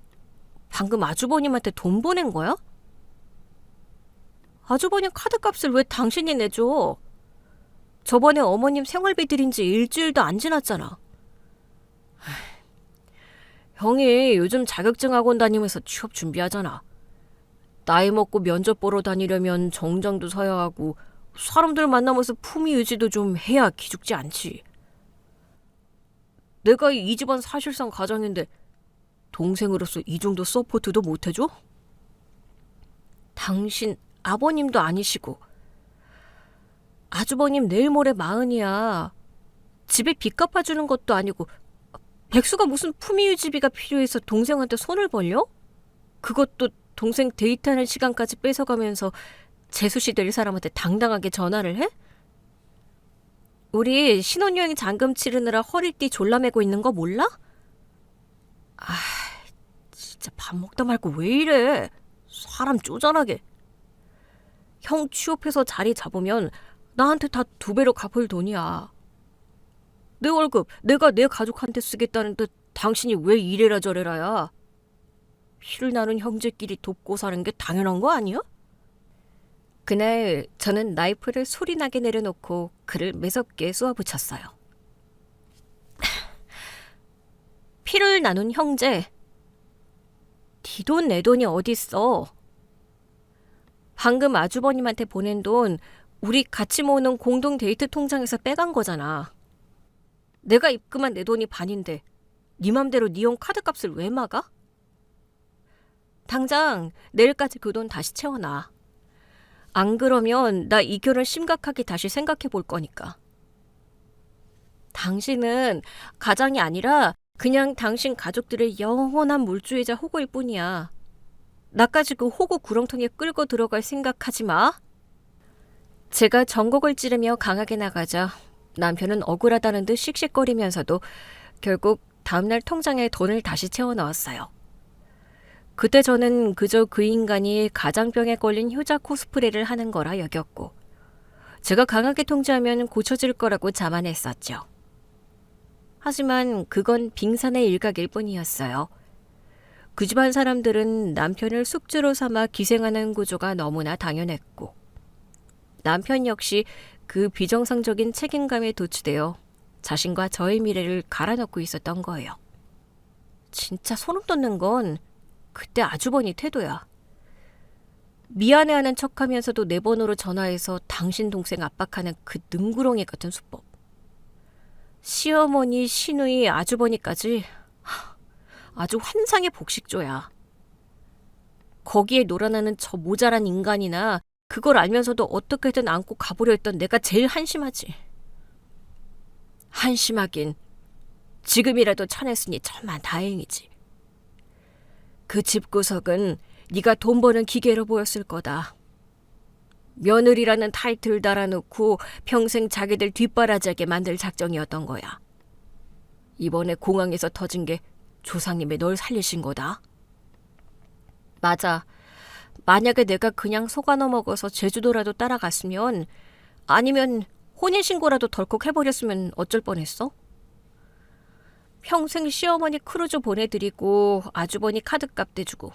방금 아주버님한테 돈 보낸 거야? 아주버님 카드값을 왜 당신이 내줘? 저번에 어머님 생활비 드린 지 일주일도 안 지났잖아. 형이 요즘 자격증 학원 다니면서 취업 준비하잖아. 나이 먹고 면접 보러 다니려면 정장도 사야 하고 사람들 만나면서 품위 유지도 좀 해야 기죽지 않지. 내가 이 집안 사실상 가장인데 동생으로서 이 정도 서포트도 못 해줘? 당신 아버님도 아니시고 아주버님 내일 모레 40이야. 집에 빚 갚아주는 것도 아니고 백수가 무슨 품위 유지비가 필요해서 동생한테 손을 벌려? 그것도 동생 데이트하는 시간까지 뺏어가면서 재수씨 될 사람한테 당당하게 전화를 해? 우리 신혼여행 잔금 치르느라 허리띠 졸라매고 있는 거 몰라? 진짜 밥 먹다 말고 왜 이래? 사람 쪼잔하게. 형 취업해서 자리 잡으면 나한테 다 2배로 갚을 돈이야. 내 월급 내가 내 가족한테 쓰겠다는데 당신이 왜 이래라 저래라야? 피를 나눈 형제끼리 돕고 사는 게 당연한 거 아니야? 그날 저는 나이프를 소리나게 내려놓고 그를 매섭게 쏘아붙였어요. 피를 나눈 형제? 네 돈 내 돈이 어딨어? 방금 아주버님한테 보낸 돈 우리 같이 모으는 공동 데이트 통장에서 빼간 거잖아. 내가 입금한 내 돈이 반인데 네 맘대로 네 형 카드값을 왜 막아? 당장 내일까지 그 돈 다시 채워놔. 안 그러면 나 이 결혼 심각하게 다시 생각해 볼 거니까. 당신은 가장이 아니라 그냥 당신 가족들의 영원한 물주이자 호구일 뿐이야. 나까지 그 호구 구렁텅이에 끌고 들어갈 생각하지 마. 제가 전곡을 찌르며 강하게 나가자 남편은 억울하다는 듯 씩씩거리면서도 결국 다음날 통장에 돈을 다시 채워 넣었어요. 그때 저는 그저 그 인간이 가장병에 걸린 효자 코스프레를 하는 거라 여겼고 제가 강하게 통제하면 고쳐질 거라고 자만했었죠. 하지만 그건 빙산의 일각일 뿐이었어요. 그 집안 사람들은 남편을 숙주로 삼아 기생하는 구조가 너무나 당연했고 남편 역시 그 비정상적인 책임감에 도취되어 자신과 저의 미래를 갈아넣고 있었던 거예요. 진짜 소름 돋는 건 그때 아주버니 태도야. 미안해하는 척하면서도 내 번호로 전화해서 당신 동생 압박하는 그 능구렁이 같은 수법. 시어머니, 시누이, 아주버니까지 아주 환상의 복식조야. 거기에 놀아나는 저 모자란 인간이나 그걸 알면서도 어떻게든 안고 가보려 했던 내가 제일 한심하지. 한심하긴 지금이라도 쳐냈으니 천만 다행이지. 그 집구석은 네가 돈 버는 기계로 보였을 거다. 며느리라는 타이틀 달아놓고 평생 자기들 뒷바라지하게 만들 작정이었던 거야. 이번에 공항에서 터진 게 조상님이 널 살리신 거다. 맞아. 만약에 내가 그냥 속아넣어 먹어서 제주도라도 따라갔으면, 아니면 혼인신고라도 덜컥 해버렸으면 어쩔 뻔했어? 평생 시어머니 크루즈 보내드리고 아주버니 카드값 대주고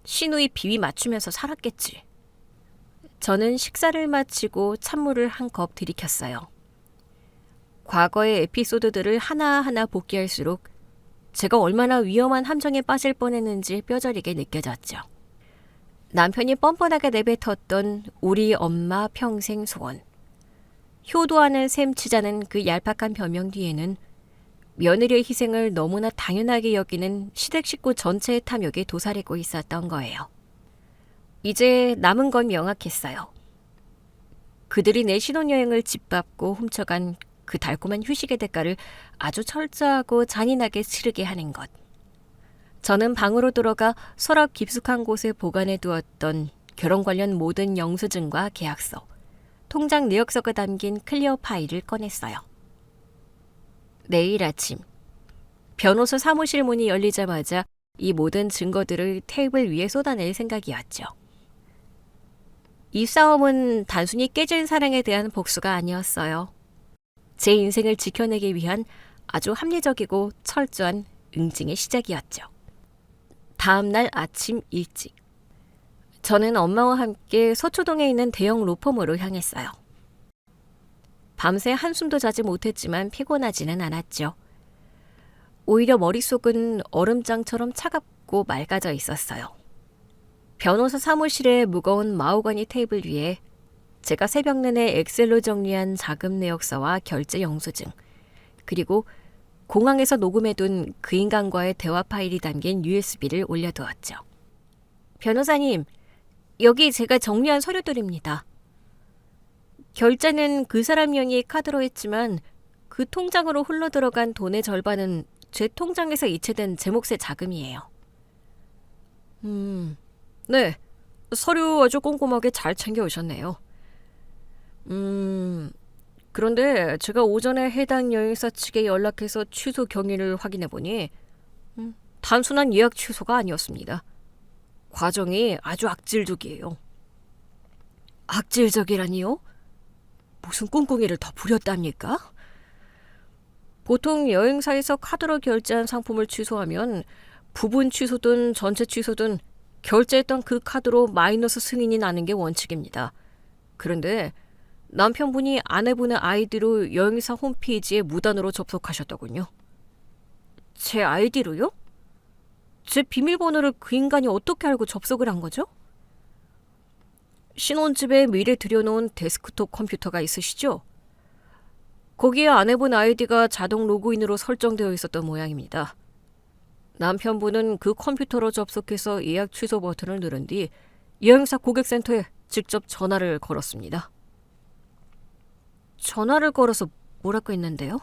시누이 비위 맞추면서 살았겠지. 저는 식사를 마치고 찬물을 한 컵 들이켰어요. 과거의 에피소드들을 하나하나 복귀할수록 제가 얼마나 위험한 함정에 빠질 뻔했는지 뼈저리게 느껴졌죠. 남편이 뻔뻔하게 내뱉었던 우리 엄마 평생 소원. 효도하는 셈 치자는 그 얄팍한 변명 뒤에는 며느리의 희생을 너무나 당연하게 여기는 시댁 식구 전체의 탐욕이 도사리고 있었던 거예요. 이제 남은 건 명확했어요. 그들이 내 신혼여행을 짓밟고 훔쳐간 그 달콤한 휴식의 대가를 아주 철저하고 잔인하게 치르게 하는 것. 저는 방으로 들어가 서랍 깊숙한 곳에 보관해 두었던 결혼 관련 모든 영수증과 계약서, 통장 내역서가 담긴 클리어 파일을 꺼냈어요. 내일 아침, 변호사 사무실 문이 열리자마자 이 모든 증거들을 테이블 위에 쏟아낼 생각이었죠. 이 싸움은 단순히 깨진 사랑에 대한 복수가 아니었어요. 제 인생을 지켜내기 위한 아주 합리적이고 철저한 응징의 시작이었죠. 다음 날 아침 일찍, 저는 엄마와 함께 서초동에 있는 대형 로펌으로 향했어요. 밤새 한숨도 자지 못했지만 피곤하지는 않았죠. 오히려 머릿속은 얼음장처럼 차갑고 맑아져 있었어요. 변호사 사무실의 무거운 마호가니 테이블 위에 제가 새벽 내내 엑셀로 정리한 자금 내역서와 결제 영수증, 그리고 공항에서 녹음해둔 그 인간과의 대화 파일이 담긴 USB를 올려두었죠. 변호사님, 여기 제가 정리한 서류들입니다. 결제는 그 사람 명의 카드로 했지만 그 통장으로 흘러들어간 돈의 절반은 제 통장에서 이체된 제 몫의 자금이에요. 네, 서류 아주 꼼꼼하게 잘 챙겨오셨네요. 그런데 제가 오전에 해당 여행사 측에 연락해서 취소 경위를 확인해보니 단순한 예약 취소가 아니었습니다. 과정이 아주 악질적이에요. 악질적이라니요? 무슨 꿍꿍이를 더 부렸답니까? 보통 여행사에서 카드로 결제한 상품을 취소하면 부분 취소든 전체 취소든 결제했던 그 카드로 마이너스 승인이 나는 게 원칙입니다. 그런데 남편분이 아내분의 아이디로 여행사 홈페이지에 무단으로 접속하셨더군요. 제 아이디로요? 제 비밀번호를 그 인간이 어떻게 알고 접속을 한 거죠? 신혼집에 미리 들여놓은 데스크톱 컴퓨터가 있으시죠? 거기에 아내분 아이디가 자동 로그인으로 설정되어 있었던 모양입니다. 남편분은 그 컴퓨터로 접속해서 예약 취소 버튼을 누른 뒤 여행사 고객센터에 직접 전화를 걸었습니다. 전화를 걸어서 뭐라고 했는데요?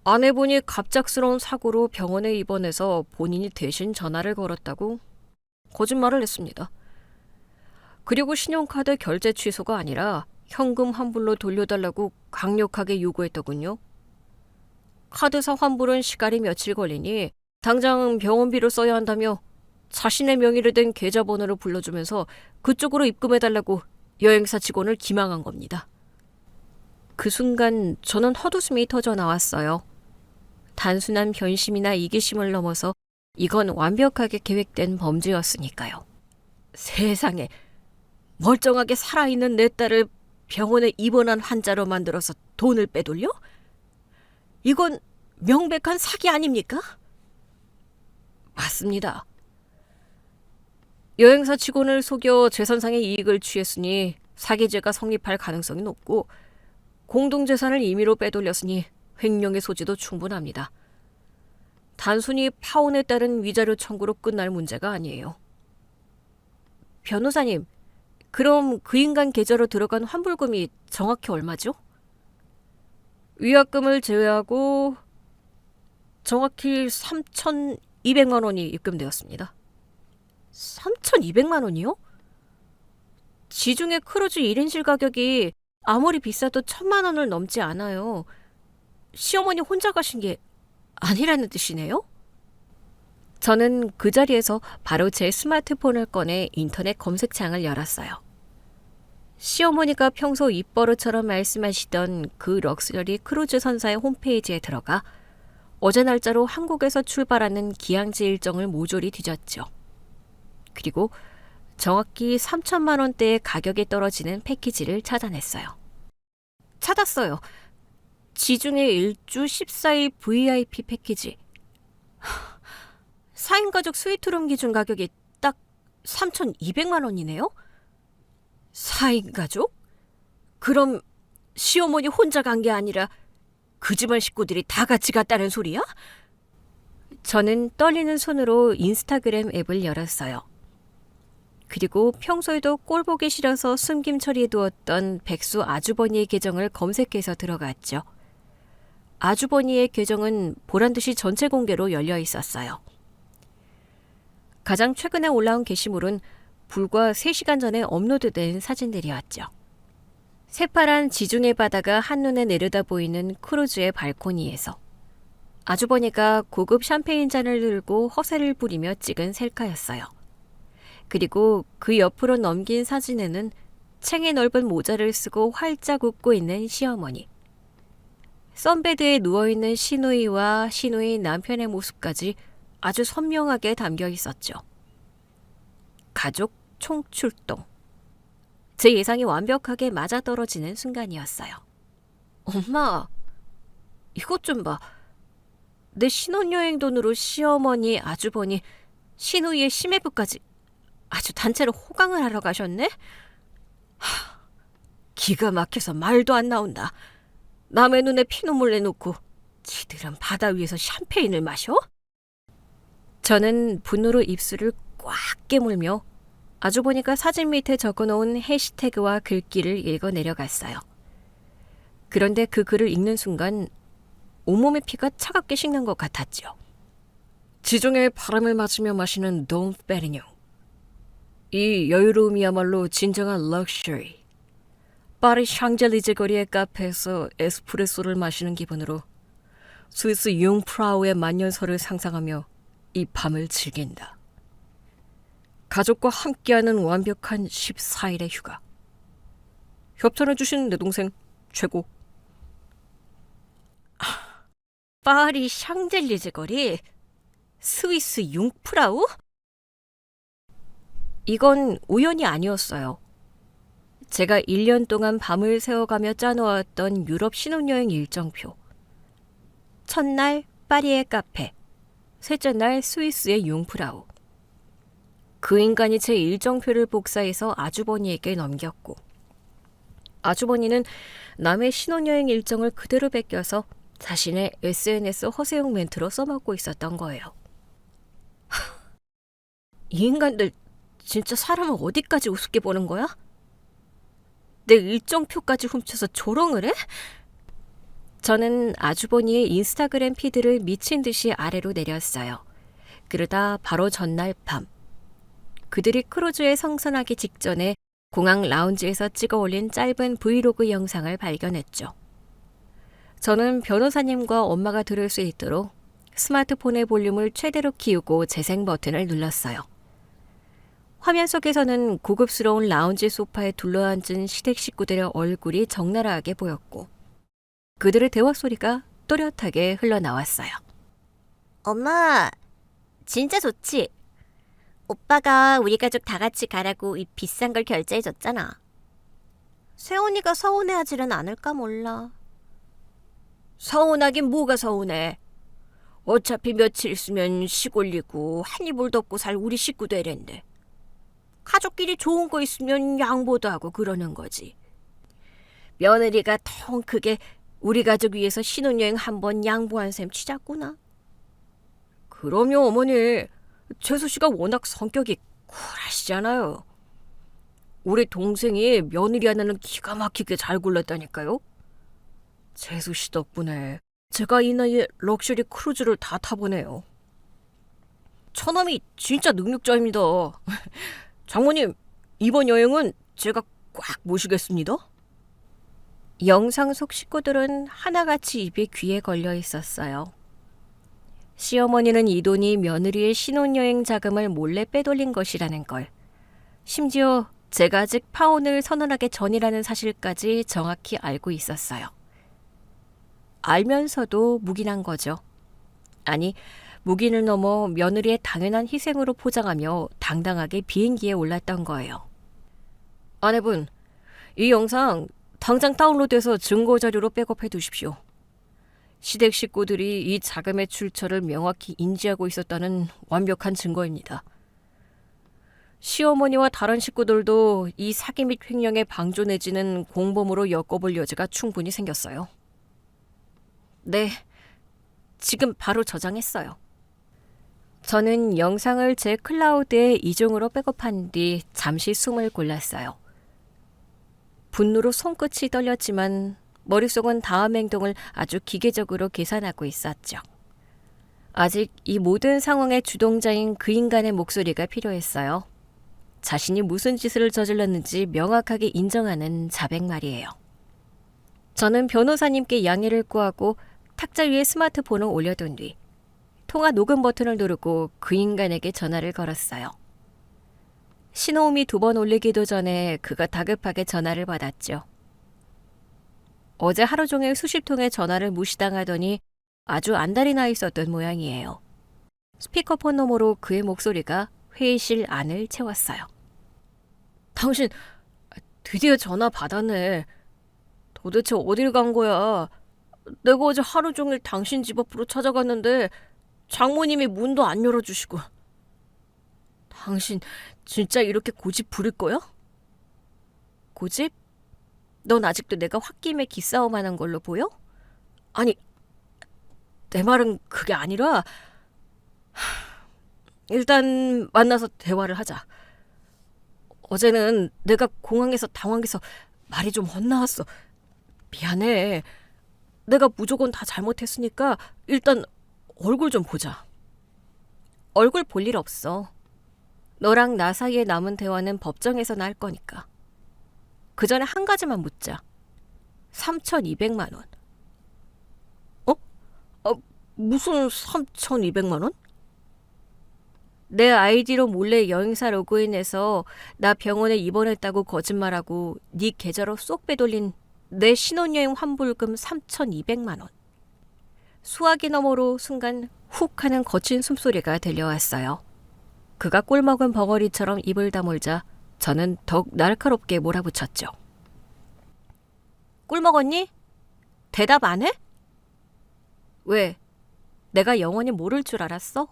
아내분이 갑작스러운 사고로 병원에 입원해서 본인이 대신 전화를 걸었다고 거짓말을 했습니다. 그리고 신용카드 결제 취소가 아니라 현금 환불로 돌려달라고 강력하게 요구했더군요. 카드사 환불은 시간이 며칠 걸리니 당장 병원비로 써야 한다며 자신의 명의로 된 계좌번호를 불러주면서 그쪽으로 입금해달라고 여행사 직원을 기망한 겁니다. 그 순간 저는 헛웃음이 터져 나왔어요. 단순한 변심이나 이기심을 넘어서 이건 완벽하게 계획된 범죄였으니까요. 세상에, 멀쩡하게 살아있는 내 딸을 병원에 입원한 환자로 만들어서 돈을 빼돌려? 이건 명백한 사기 아닙니까? 맞습니다. 여행사 직원을 속여 재산상의 이익을 취했으니 사기죄가 성립할 가능성이 높고 공동재산을 임의로 빼돌렸으니 횡령의 소지도 충분합니다. 단순히 파혼에 따른 위자료 청구로 끝날 문제가 아니에요. 변호사님, 그럼 그 인간 계좌로 들어간 환불금이 정확히 얼마죠? 위약금을 제외하고 정확히 3,200만 원이 입금되었습니다. 3,200만 원이요? 지중해 크루즈 1인실 가격이 아무리 비싸도 1,000만 원을 넘지 않아요. 시어머니 혼자 가신 게 아니라는 뜻이네요? 저는 그 자리에서 바로 제 스마트폰을 꺼내 인터넷 검색창을 열었어요. 시어머니가 평소 입버릇처럼 말씀하시던 그 럭셔리 크루즈 선사의 홈페이지에 들어가 어제 날짜로 한국에서 출발하는 기항지 일정을 모조리 뒤졌죠. 그리고 정확히 3천만 원대의 가격이 떨어지는 패키지를 찾아냈어요. 찾았어요. 지중해 일주 14일 VIP 패키지. 4인 가족 스위트룸 기준 가격이 딱 3,200만 원이네요? 4인 가족? 그럼 시어머니 혼자 간 게 아니라 그 집안 식구들이 다 같이 갔다는 소리야? 저는 떨리는 손으로 인스타그램 앱을 열었어요. 그리고 평소에도 꼴 보기 싫어서 숨김 처리해두었던 백수 아주버니의 계정을 검색해서 들어갔죠. 아주버니의 계정은 보란듯이 전체 공개로 열려 있었어요. 가장 최근에 올라온 게시물은 불과 3시간 전에 업로드된 사진들이었죠. 새파란 지중해 바다가 한눈에 내려다 보이는 크루즈의 발코니에서 아주버니가 고급 샴페인 잔을 들고 허세를 부리며 찍은 셀카였어요. 그리고 그 옆으로 넘긴 사진에는 챙에 넓은 모자를 쓰고 활짝 웃고 있는 시어머니. 선베드에 누워있는 시누이와 시누이 남편의 모습까지 아주 선명하게 담겨 있었죠. 가족 총출동. 제 예상이 완벽하게 맞아떨어지는 순간이었어요. 엄마, 이것 좀 봐. 내 신혼여행 돈으로 시어머니, 아주버니, 시누이의 시매부까지 아주 단체로 호강을 하러 가셨네? 기가 막혀서 말도 안 나온다. 남의 눈에 피눈물 내놓고 지들은 바다 위에서 샴페인을 마셔? 저는 분노로 입술을 꽉 깨물며 아주버니가 사진 밑에 적어놓은 해시태그와 글귀를 읽어 내려갔어요. 그런데 그 글을 읽는 순간 온몸의 피가 차갑게 식는 것 같았죠. 지중해의 바람을 맞으며 마시는 돈 페리뇽. 이 여유로움이야말로 진정한 럭셔리. 파리 샹젤리제 거리의 카페에서 에스프레소를 마시는 기분으로 스위스 융프라우의 만년설을 상상하며 이 밤을 즐긴다. 가족과 함께하는 완벽한 14일의 휴가. 협찬해주신 내 동생 최고. 파리 샹젤리제 거리? 스위스 융프라우? 이건 우연이 아니었어요. 제가 1년 동안 밤을 새워가며 짜놓았던 유럽 신혼여행 일정표. 첫날 파리의 카페, 셋째 날 스위스의 융프라우. 그 인간이 제 일정표를 복사해서 아주버니에게 넘겼고 아주버니는 남의 신혼여행 일정을 그대로 베껴서 자신의 SNS 허세용 멘트로 써먹고 있었던 거예요. 이 인간들 진짜 사람을 어디까지 우습게 보는 거야? 내 일정표까지 훔쳐서 조롱을 해? 저는 아주버니의 인스타그램 피드를 미친 듯이 아래로 내렸어요. 그러다 바로 전날 밤 그들이 크루즈에 성선하기 직전에 공항 라운지에서 찍어 올린 짧은 브이로그 영상을 발견했죠. 저는 변호사님과 엄마가 들을 수 있도록 스마트폰의 볼륨을 최대로 키우고 재생 버튼을 눌렀어요. 화면 속에서는 고급스러운 라운지 소파에 둘러앉은 시댁 식구들의 얼굴이 적나라하게 보였고 그들의 대화 소리가 또렷하게 흘러나왔어요. 엄마, 진짜 좋지? 오빠가 우리 가족 다 같이 가라고 이 비싼 걸 결제해줬잖아. 세훈이가 서운해하지는 않을까 몰라. 서운하긴 뭐가 서운해. 어차피 며칠 있으면 시골리고 한 이불 덮고 살 우리 식구 되랜데. 가족끼리 좋은 거 있으면 양보도 하고 그러는 거지. 며느리가 통 크게 우리 가족 위해서 신혼여행 한번 양보한 셈 치자꾸나. 그럼요, 어머니. 재수 씨가 워낙 성격이 쿨하시잖아요. 우리 동생이 며느리 하나는 기가 막히게 잘 골랐다니까요. 재수 씨 덕분에 제가 이 나이에 럭셔리 크루즈를 다 타보네요. 처남이 진짜 능력자입니다. 장모님, 이번 여행은 제가 꽉 모시겠습니다. 영상 속 식구들은 하나같이 입에 귀에 걸려 있었어요. 시어머니는 이 돈이 며느리의 신혼여행 자금을 몰래 빼돌린 것이라는 걸, 심지어 제가 아직 파혼을 선언하기 전이라는 사실까지 정확히 알고 있었어요. 알면서도 묵인한 거죠. 아니, 묵인을 넘어 며느리의 당연한 희생으로 포장하며 당당하게 비행기에 올랐던 거예요. 아내분, 이 영상 당장 다운로드해서 증거자료로 백업해 두십시오. 시댁 식구들이 이 자금의 출처를 명확히 인지하고 있었다는 완벽한 증거입니다. 시어머니와 다른 식구들도 이 사기 및 횡령의 방조 내지는 공범으로 엮어볼 여지가 충분히 생겼어요. 네, 지금 바로 저장했어요. 저는 영상을 제 클라우드에 이중으로 백업한 뒤 잠시 숨을 골랐어요. 분노로 손끝이 떨렸지만 머릿속은 다음 행동을 아주 기계적으로 계산하고 있었죠. 아직 이 모든 상황의 주동자인 그 인간의 목소리가 필요했어요. 자신이 무슨 짓을 저질렀는지 명확하게 인정하는 자백 말이에요. 저는 변호사님께 양해를 구하고 탁자 위에 스마트폰을 올려둔 뒤 통화 녹음 버튼을 누르고 그 인간에게 전화를 걸었어요. 신호음이 2번 울리기도 전에 그가 다급하게 전화를 받았죠. 어제 하루 종일 수십 통의 전화를 무시당하더니 아주 안달이 나 있었던 모양이에요. 스피커폰 너머로 그의 목소리가 회의실 안을 채웠어요. 당신 드디어 전화 받았네. 도대체 어딜 간 거야? 내가 어제 하루 종일 당신 집 앞으로 찾아갔는데 장모님이 문도 안 열어주시고. 당신 진짜 이렇게 고집 부릴 거야? 고집? 넌 아직도 내가 홧김에 기싸움하는 걸로 보여? 아니, 내 말은 그게 아니라 일단 만나서 대화를 하자. 어제는 내가 공항에서 당황해서 말이 좀 헛나왔어. 미안해. 내가 무조건 다 잘못했으니까 일단 얼굴 좀 보자. 얼굴 볼 일 없어. 너랑 나 사이에 남은 대화는 법정에서나 할 거니까. 그 전에 한 가지만 묻자. 3,200만 원. 무슨 3,200만 원? 내 아이디로 몰래 여행사 로그인해서 나 병원에 입원했다고 거짓말하고 네 계좌로 쏙 빼돌린 내 신혼여행 환불금 3,200만 원. 수화기 너머로 순간 훅 하는 거친 숨소리가 들려왔어요. 그가 꿀먹은 벙어리처럼 입을 다물자 저는 더욱 날카롭게 몰아붙였죠. 꿀 먹었니? 대답 안 해? 왜? 내가 영원히 모를 줄 알았어?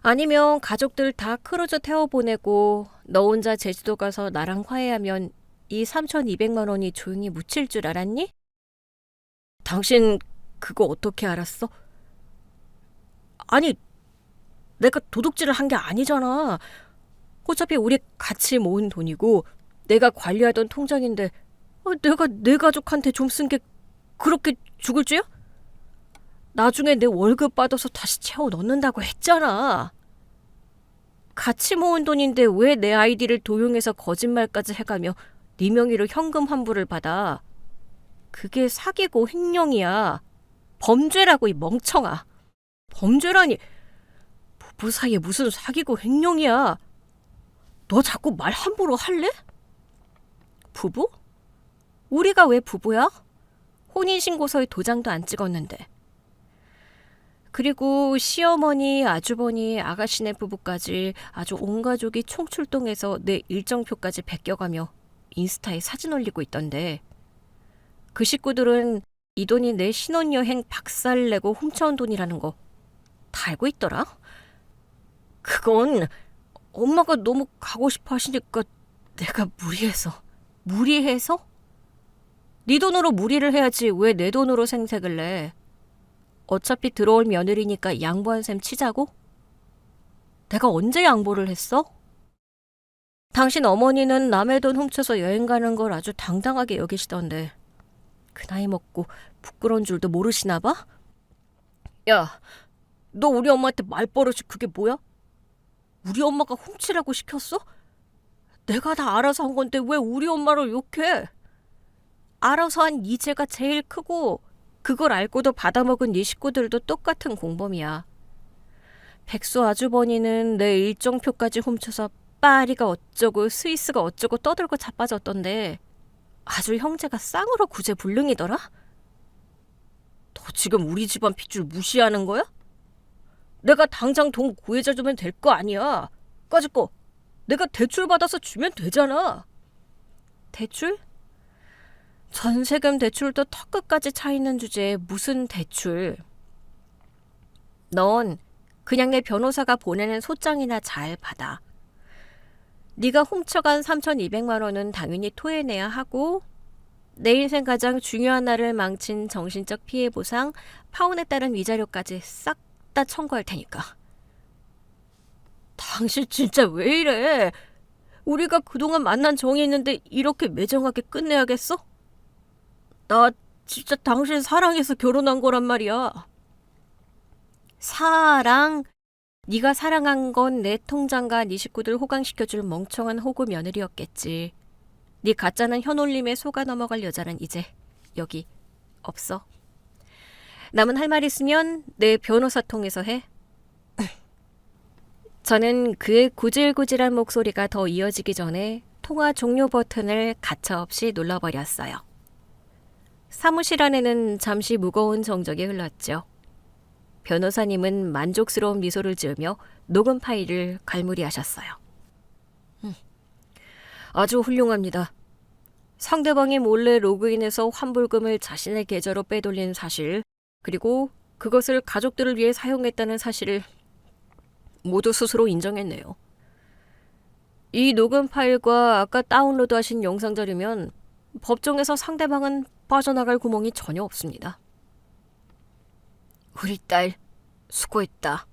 아니면 가족들 다 크루즈 태워보내고 너 혼자 제주도 가서 나랑 화해하면 이 3,200만 원이 조용히 묻힐 줄 알았니? 당신 그거 어떻게 알았어? 아니, 내가 도둑질을 한 게 아니잖아. 어차피 우리 같이 모은 돈이고 내가 관리하던 통장인데 내가 내 가족한테 좀 쓴 게 그렇게 죽을 죄야? 나중에 내 월급 받아서 다시 채워 넣는다고 했잖아. 같이 모은 돈인데 왜 내 아이디를 도용해서 거짓말까지 해가며 네 명의로 현금 환불을 받아. 그게 사기고 횡령이야. 범죄라고 이 멍청아. 범죄라니. 부부 사이에 무슨 사기고 횡령이야. 너 자꾸 말 함부로 할래? 부부? 우리가 왜 부부야? 혼인신고서에 도장도 안 찍었는데. 그리고 시어머니, 아주버니, 아가씨네 부부까지 아주 온 가족이 총출동해서 내 일정표까지 베껴가며 인스타에 사진 올리고 있던데 그 식구들은 이 돈이 내 신혼여행 박살내고 훔쳐온 돈이라는 거 다 알고 있더라? 그건 엄마가 너무 가고 싶어 하시니까 내가 무리해서? 네 돈으로 무리를 해야지 왜 내 돈으로 생색을 내? 어차피 들어올 며느리니까 양보한 셈 치자고? 내가 언제 양보를 했어? 당신 어머니는 남의 돈 훔쳐서 여행 가는 걸 아주 당당하게 여기시던데 그 나이 먹고 부끄러운 줄도 모르시나 봐? 야, 너 우리 엄마한테 말버릇이 그게 뭐야? 우리 엄마가 훔치라고 시켰어? 내가 다 알아서 한 건데 왜 우리 엄마를 욕해? 알아서 한 이 죄가 제일 크고 그걸 알고도 받아먹은 네 식구들도 똑같은 공범이야. 백수 아주버니는 내 일정표까지 훔쳐서 파리가 어쩌고 스위스가 어쩌고 떠들고 자빠졌던데 아주 형제가 쌍으로 구제불능이더라? 너 지금 우리 집안 핏줄 무시하는 거야? 내가 당장 돈 구해줘 주면 될 거 아니야. 까짓 거 내가 대출 받아서 주면 되잖아. 대출? 전세금 대출도 턱끝까지 차 있는 주제에 무슨 대출. 넌 그냥 내 변호사가 보내는 소장이나 잘 받아. 네가 훔쳐간 3,200만 원은 당연히 토해내야 하고 내 인생 가장 중요한 날을 망친 정신적 피해 보상, 파혼에 따른 위자료까지 싹 다 청구할 테니까. 당신 진짜 왜 이래? 우리가 그동안 만난 정이 있는데 이렇게 매정하게 끝내야겠어? 나 진짜 당신 사랑해서 결혼한 거란 말이야. 사랑? 네가 사랑한 건 내 통장과 네 식구들 호강시켜줄 멍청한 호구 며느리였겠지. 네 가짜는 현올림에 속아 넘어갈 여자는 이제 여기 없어. 남은 할 말 있으면 내 변호사 통해서 해. 저는 그의 구질구질한 목소리가 더 이어지기 전에 통화 종료 버튼을 가차없이 눌러버렸어요. 사무실 안에는 잠시 무거운 정적이 흘렀죠. 변호사님은 만족스러운 미소를 지으며 녹음 파일을 갈무리하셨어요. 아주 훌륭합니다. 상대방이 몰래 로그인해서 환불금을 자신의 계좌로 빼돌린 사실, 그리고 그것을 가족들을 위해 사용했다는 사실을 모두 스스로 인정했네요. 이 녹음 파일과 아까 다운로드하신 영상 자료면 법정에서 상대방은 빠져나갈 구멍이 전혀 없습니다. 우리 딸 수고했다.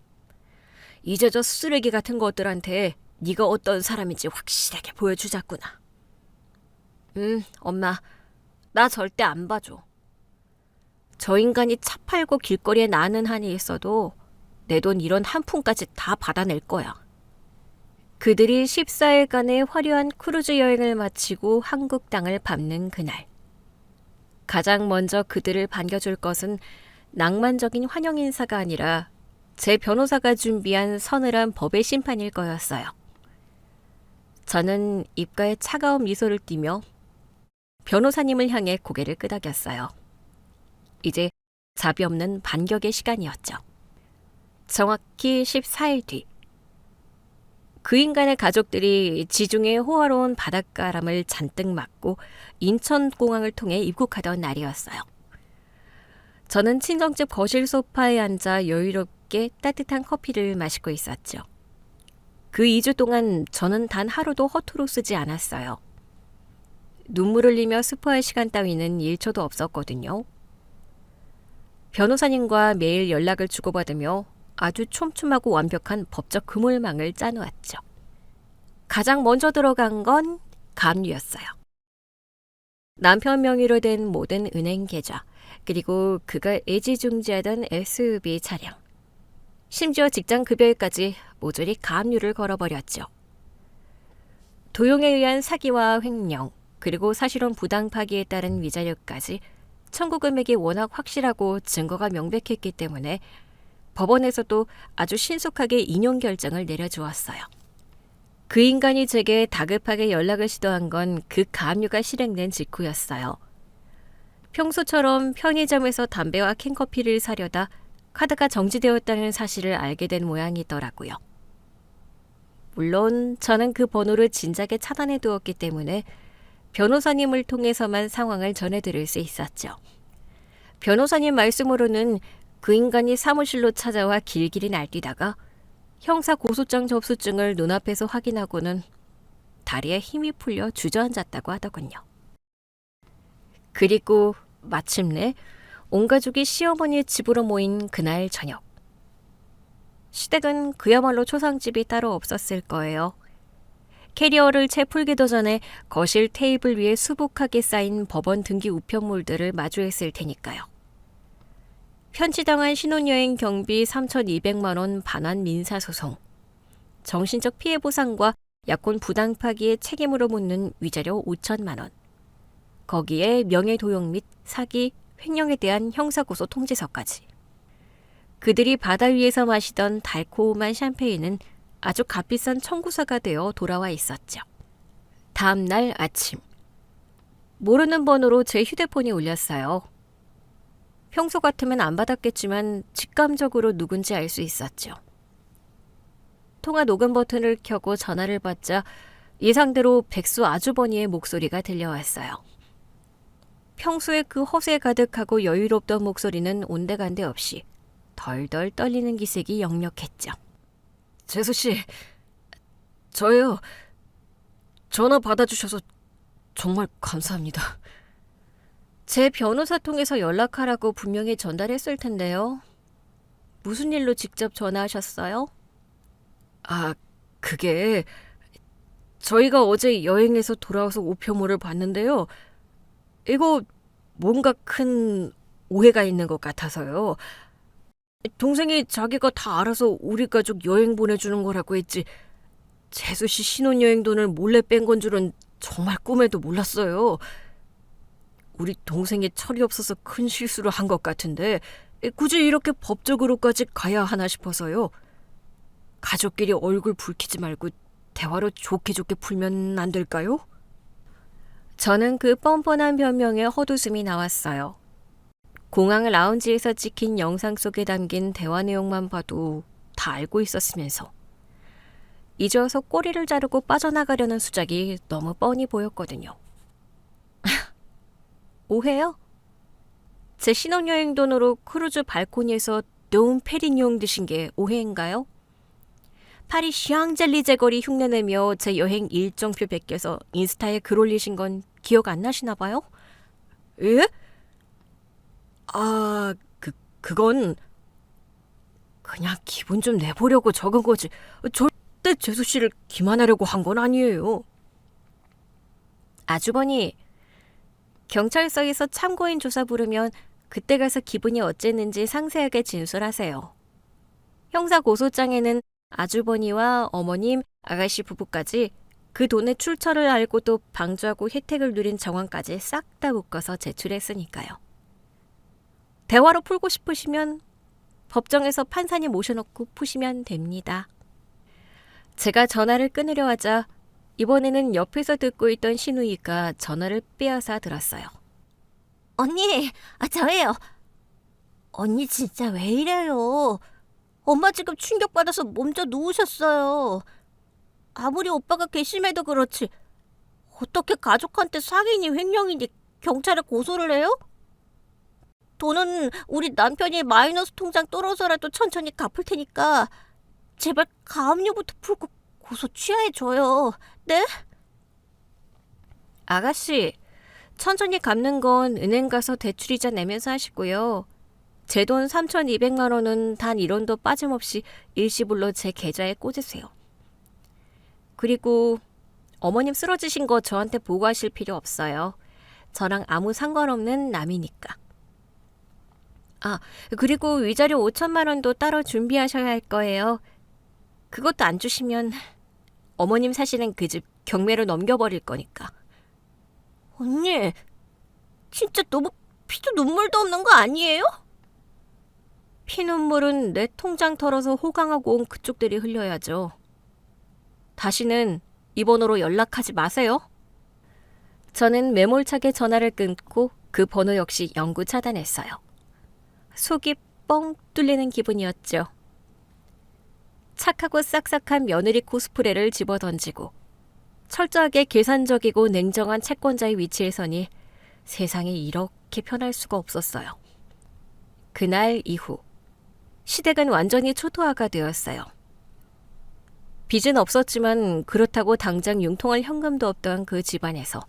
이제 저 쓰레기 같은 것들한테 네가 어떤 사람인지 확실하게 보여주자꾸나. 엄마, 나 절대 안 봐줘. 저 인간이 차 팔고 길거리에 나는 한이 있어도 내 돈 1원 한 푼까지 다 받아낼 거야. 그들이 14일간의 화려한 크루즈 여행을 마치고 한국 땅을 밟는 그날. 가장 먼저 그들을 반겨줄 것은 낭만적인 환영 인사가 아니라 제 변호사가 준비한 서늘한 법의 심판일 거였어요. 저는 입가에 차가운 미소를 띠며 변호사님을 향해 고개를 끄덕였어요. 이제 자비 없는 반격의 시간이었죠. 정확히 14일 뒤. 그 인간의 가족들이 지중해 호화로운 바닷가람을 잔뜩 맞고 인천공항을 통해 입국하던 날이었어요. 저는 친정집 거실 소파에 앉아 여유롭게 따뜻한 커피를 마시고 있었죠. 그 2주 동안 저는 단 하루도 허투루 쓰지 않았어요. 눈물 흘리며 스포할 시간 따위는 1초도 없었거든요. 변호사님과 매일 연락을 주고받으며 아주 촘촘하고 완벽한 법적 그물망을 짜놓았죠. 가장 먼저 들어간 건 가압류였어요. 남편 명의로 된 모든 은행 계좌, 그리고 그가 애지중지하던 SUV 차량, 심지어 직장 급여일까지 모조리 가압류를 걸어버렸죠. 도용에 의한 사기와 횡령, 그리고 사실혼 부당 파기에 따른 위자료까지 청구 금액이 워낙 확실하고 증거가 명백했기 때문에 법원에서도 아주 신속하게 인용 결정을 내려주었어요. 그 인간이 제게 다급하게 연락을 시도한 건 그 가압류가 실행된 직후였어요. 평소처럼 편의점에서 담배와 캔커피를 사려다 카드가 정지되었다는 사실을 알게 된 모양이더라고요. 물론 저는 그 번호를 진작에 차단해 두었기 때문에 변호사님을 통해서만 상황을 전해드릴 수 있었죠. 변호사님 말씀으로는 그 인간이 사무실로 찾아와 길길이 날뛰다가 형사 고소장 접수증을 눈앞에서 확인하고는 다리에 힘이 풀려 주저앉았다고 하더군요. 그리고 마침내 온 가족이 시어머니의 집으로 모인 그날 저녁. 시댁은 그야말로 초상집이 따로 없었을 거예요. 캐리어를 채 풀기도 전에 거실 테이블 위에 수북하게 쌓인 법원 등기 우편물들을 마주했을 테니까요. 편취당한 신혼여행 경비 3,200만 원 반환 민사소송, 정신적 피해 보상과 약혼 부당 파기의 책임으로 묻는 위자료 5천만 원, 거기에 명예도용 및 사기, 횡령에 대한 형사고소 통지서까지. 그들이 바다 위에서 마시던 달콤한 샴페인은 아주 값비싼 청구서가 되어 돌아와 있었죠. 다음 날 아침, 모르는 번호로 제 휴대폰이 울렸어요. 평소 같으면 안 받았겠지만 직감적으로 누군지 알 수 있었죠. 통화 녹음 버튼을 켜고 전화를 받자 예상대로 백수 아주버니의 목소리가 들려왔어요. 평소에 그 허세 가득하고 여유롭던 목소리는 온데간데 없이 덜덜 떨리는 기색이 역력했죠. 재수씨, 저예요. 전화 받아주셔서 정말 감사합니다. 제 변호사 통해서 연락하라고 분명히 전달했을 텐데요. 무슨 일로 직접 전화하셨어요? 그게 저희가 어제 여행에서 돌아와서 우편물을 봤는데요. 이거 뭔가 큰 오해가 있는 것 같아서요. 동생이 자기가 다 알아서 우리 가족 여행 보내주는 거라고 했지, 재수씨 신혼여행 돈을 몰래 뺀 건 줄은 정말 꿈에도 몰랐어요. 우리 동생이 철이 없어서 큰 실수를 한 것 같은데 굳이 이렇게 법적으로까지 가야 하나 싶어서요. 가족끼리 얼굴 붉히지 말고 대화로 좋게 풀면 안 될까요? 저는 그 뻔뻔한 변명에 헛웃음이 나왔어요. 공항 라운지에서 찍힌 영상 속에 담긴 대화 내용만 봐도 다 알고 있었으면서 이제 와서 꼬리를 자르고 빠져나가려는 수작이 너무 뻔히 보였거든요. 오해요? 제 신혼여행 돈으로 크루즈 발코니에서 노은 페리뇽 드신 게 오해인가요? 파리 샹젤리제 거리 흉내내며 제 여행 일정표 베껴서 인스타에 글 올리신 건 기억 안 나시나 봐요? 예? 그건 그냥 기분 좀 내보려고 적은 거지. 절대 재수 씨를 기만하려고 한 건 아니에요. 아주버니, 경찰서에서 참고인 조사 부르면 그때 가서 기분이 어쨌는지 상세하게 진술하세요. 형사 고소장에는 아주버니와 어머님, 아가씨 부부까지 그 돈의 출처를 알고도 방조하고 혜택을 누린 정황까지 싹 다 묶어서 제출했으니까요. 대화로 풀고 싶으시면 법정에서 판사님 모셔놓고 푸시면 됩니다. 제가 전화를 끊으려 하자 이번에는 옆에서 듣고 있던 신우이가 전화를 빼앗아 들었어요. 언니, 저예요. 언니 진짜 왜 이래요? 엄마 지금 충격받아서 몸져 누우셨어요. 아무리 오빠가 괘씸해도 그렇지 어떻게 가족한테 사기니 횡령이니 경찰에 고소를 해요? 돈은 우리 남편이 마이너스 통장 떨어져라도 천천히 갚을 테니까 제발 가압류부터 풀고 고소 취하해줘요. 네? 아가씨, 천천히 갚는 건 은행 가서 대출이자 내면서 하시고요. 제 돈 3,200만 원은 단 1원도 빠짐없이 일시불로 제 계좌에 꽂으세요. 그리고 어머님 쓰러지신 거 저한테 보고하실 필요 없어요. 저랑 아무 상관없는 남이니까. 그리고 위자료 5천만 원도 따로 준비하셔야 할 거예요. 그것도 안 주시면 어머님 사시는 그 집 경매로 넘겨버릴 거니까. 언니, 진짜 너무 피도 눈물도 없는 거 아니에요? 피눈물은 내 통장 털어서 호강하고 온 그쪽들이 흘려야죠. 다시는 이 번호로 연락하지 마세요. 저는 매몰차게 전화를 끊고 그 번호 역시 영구 차단했어요. 속이 뻥 뚫리는 기분이었죠. 착하고 싹싹한 며느리 코스프레를 집어던지고 철저하게 계산적이고 냉정한 채권자의 위치에 서니 세상이 이렇게 편할 수가 없었어요. 그날 이후 시댁은 완전히 초토화가 되었어요. 빚은 없었지만 그렇다고 당장 융통할 현금도 없던 그 집안에서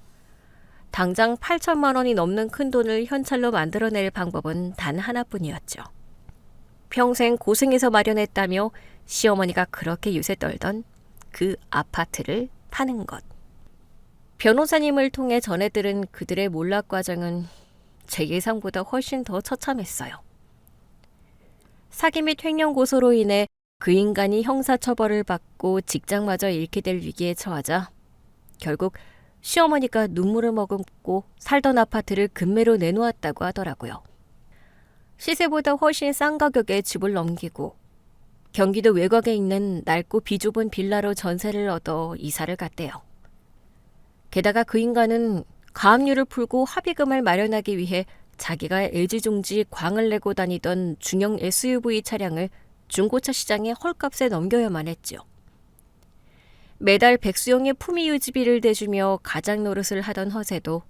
당장 8천만 원이 넘는 큰 돈을 현찰로 만들어낼 방법은 단 하나뿐이었죠. 평생 고생해서 마련했다며 시어머니가 그렇게 유세 떨던 그 아파트를 파는 것. 변호사님을 통해 전해 들은 그들의 몰락 과정은 제 예상보다 훨씬 더 처참했어요. 사기 및 횡령 고소로 인해 그 인간이 형사처벌을 받고 직장마저 잃게 될 위기에 처하자 결국 시어머니가 눈물을 머금고 살던 아파트를 급매로 내놓았다고 하더라고요. 시세보다 훨씬 싼 가격에 집을 넘기고 경기도 외곽에 있는 낡고 비좁은 빌라로 전세를 얻어 이사를 갔대요. 게다가 그 인간은 가압류를 풀고 합의금을 마련하기 위해 자기가 LG종지 광을 내고 다니던 중형 SUV 차량을 중고차 시장에 헐값에 넘겨야만 했죠. 매달 백수용의 품위 유지비를 대주며 가장 노릇을 하던 허세도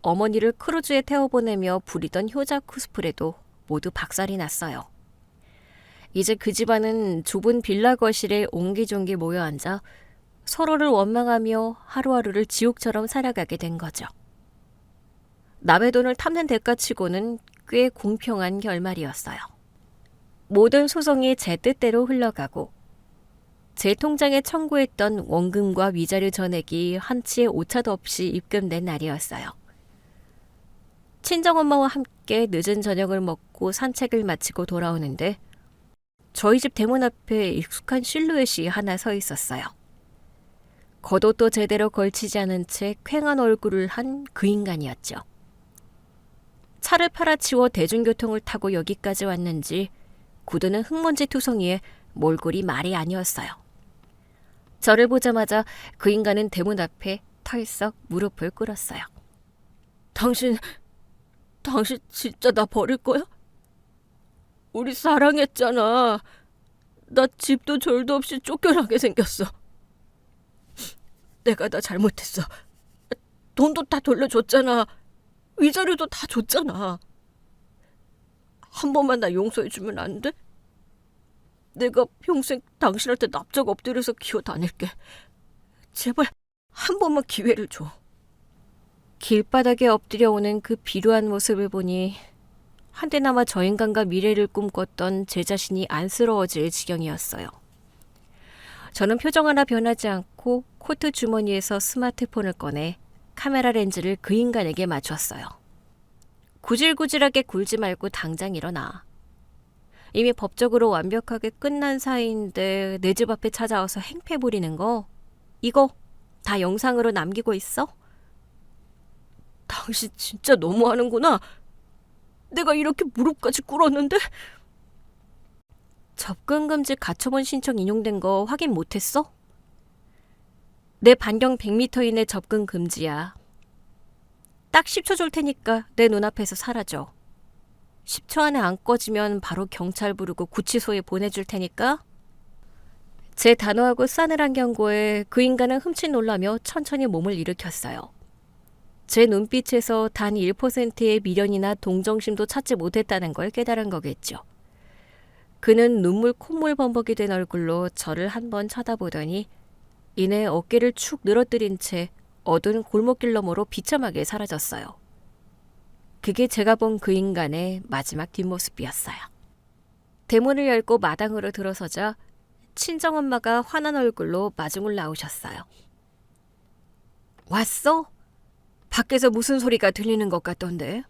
어머니를 크루즈에 태워보내며 부리던 효자 코스프레도 모두 박살이 났어요. 이제 그 집안은 좁은 빌라 거실에 옹기종기 모여 앉아 서로를 원망하며 하루하루를 지옥처럼 살아가게 된 거죠. 남의 돈을 탐낸 대가치고는 꽤 공평한 결말이었어요. 모든 소송이 제 뜻대로 흘러가고 제 통장에 청구했던 원금과 위자료 전액이 한치의 오차도 없이 입금된 날이었어요. 친정엄마와 함께 늦은 저녁을 먹고 산책을 마치고 돌아오는데 저희 집 대문 앞에 익숙한 실루엣이 하나 서 있었어요. 겉옷도 제대로 걸치지 않은 채 퀭한 얼굴을 한 그 인간이었죠. 차를 팔아치워 대중교통을 타고 여기까지 왔는지 구두는 흙먼지 투성이에 몰골이 말이 아니었어요. 저를 보자마자 그 인간은 대문 앞에 털썩 무릎을 꿇었어요. 당신 진짜 나 버릴 거야? 우리 사랑했잖아. 나 집도 절도 없이 쫓겨나게 생겼어. 내가 다 잘못했어. 돈도 다 돌려줬잖아. 위자료도 다 줬잖아. 한 번만 나 용서해주면 안 돼? 내가 평생 당신한테 납작 엎드려서 기어 다닐게. 제발 한 번만 기회를 줘. 길바닥에 엎드려 오는 그 비루한 모습을 보니 한때나마 저 인간과 미래를 꿈꿨던 제 자신이 안쓰러워질 지경이었어요. 저는 표정 하나 변하지 않고 코트 주머니에서 스마트폰을 꺼내 카메라 렌즈를 그 인간에게 맞췄어요. 구질구질하게 굴지 말고 당장 일어나. 이미 법적으로 완벽하게 끝난 사이인데 내 집 앞에 찾아와서 행패 부리는 거 이거 다 영상으로 남기고 있어? 당신 진짜 너무하는구나. 내가 이렇게 무릎까지 꿇었는데? 접근금지 가처분 신청 인용된 거 확인 못했어? 내 반경 100m 이내 접근 금지야. 딱 10초 줄 테니까 내 눈앞에서 사라져. 10초 안에 안 꺼지면 바로 경찰 부르고 구치소에 보내줄 테니까. 제 단호하고 싸늘한 경고에 그 인간은 흠칫 놀라며 천천히 몸을 일으켰어요. 제 눈빛에서 단 1%의 미련이나 동정심도 찾지 못했다는 걸 깨달은 거겠죠. 그는 눈물 콧물 범벅이 된 얼굴로 저를 한번 쳐다보더니 이내 어깨를 축 늘어뜨린 채 어두운 골목길 너머로 비참하게 사라졌어요. 그게 제가 본 그 인간의 마지막 뒷모습이었어요. 대문을 열고 마당으로 들어서자 친정엄마가 화난 얼굴로 마중을 나오셨어요. 왔어? 밖에서 무슨 소리가 들리는 것 같던데?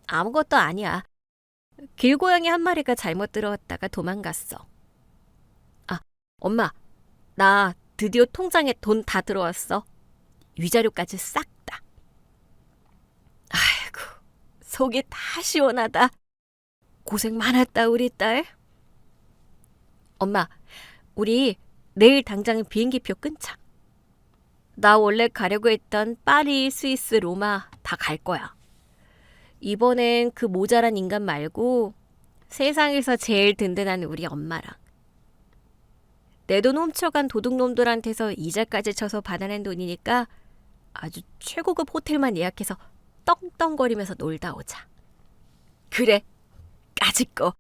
아무것도 아니야. 길고양이 한 마리가 잘못 들어왔다가 도망갔어. 아, 엄마, 나 드디어 통장에 돈 다 들어왔어. 위자료까지 싹 다. 아이고, 속이 다 시원하다. 고생 많았다, 우리 딸. 엄마, 우리 내일 당장 비행기표 끊자. 나 원래 가려고 했던 파리, 스위스, 로마 다 갈 거야. 이번엔 그 모자란 인간 말고 세상에서 제일 든든한 우리 엄마랑. 내 돈 훔쳐간 도둑놈들한테서 이자까지 쳐서 받아낸 돈이니까 아주 최고급 호텔만 예약해서 떵떵거리면서 놀다 오자. 그래, 까짓 거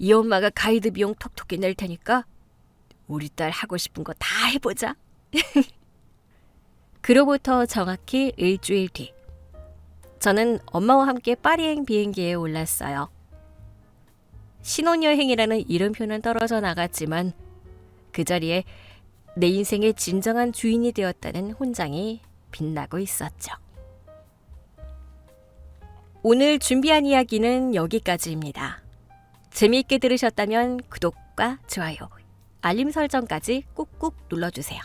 이 엄마가 가이드 비용 톡톡히 낼 테니까 우리 딸 하고 싶은 거 다 해보자. 그로부터 정확히 일주일 뒤, 저는 엄마와 함께 파리행 비행기에 올랐어요. 신혼여행이라는 이름표는 떨어져 나갔지만 그 자리에 내 인생의 진정한 주인이 되었다는 훈장이 빛나고 있었죠. 오늘 준비한 이야기는 여기까지입니다. 재미있게 들으셨다면 구독과 좋아요, 알림 설정까지 꾹꾹 눌러주세요.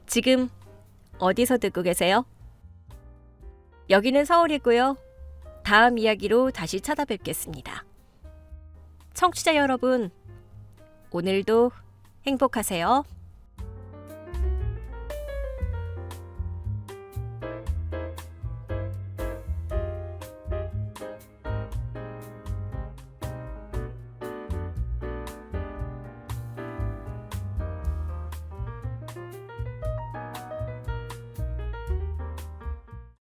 지금 어디서 듣고 계세요? 여기는 서울이고요. 다음 이야기로 다시 찾아뵙겠습니다. 청취자 여러분, 오늘도 행복하세요.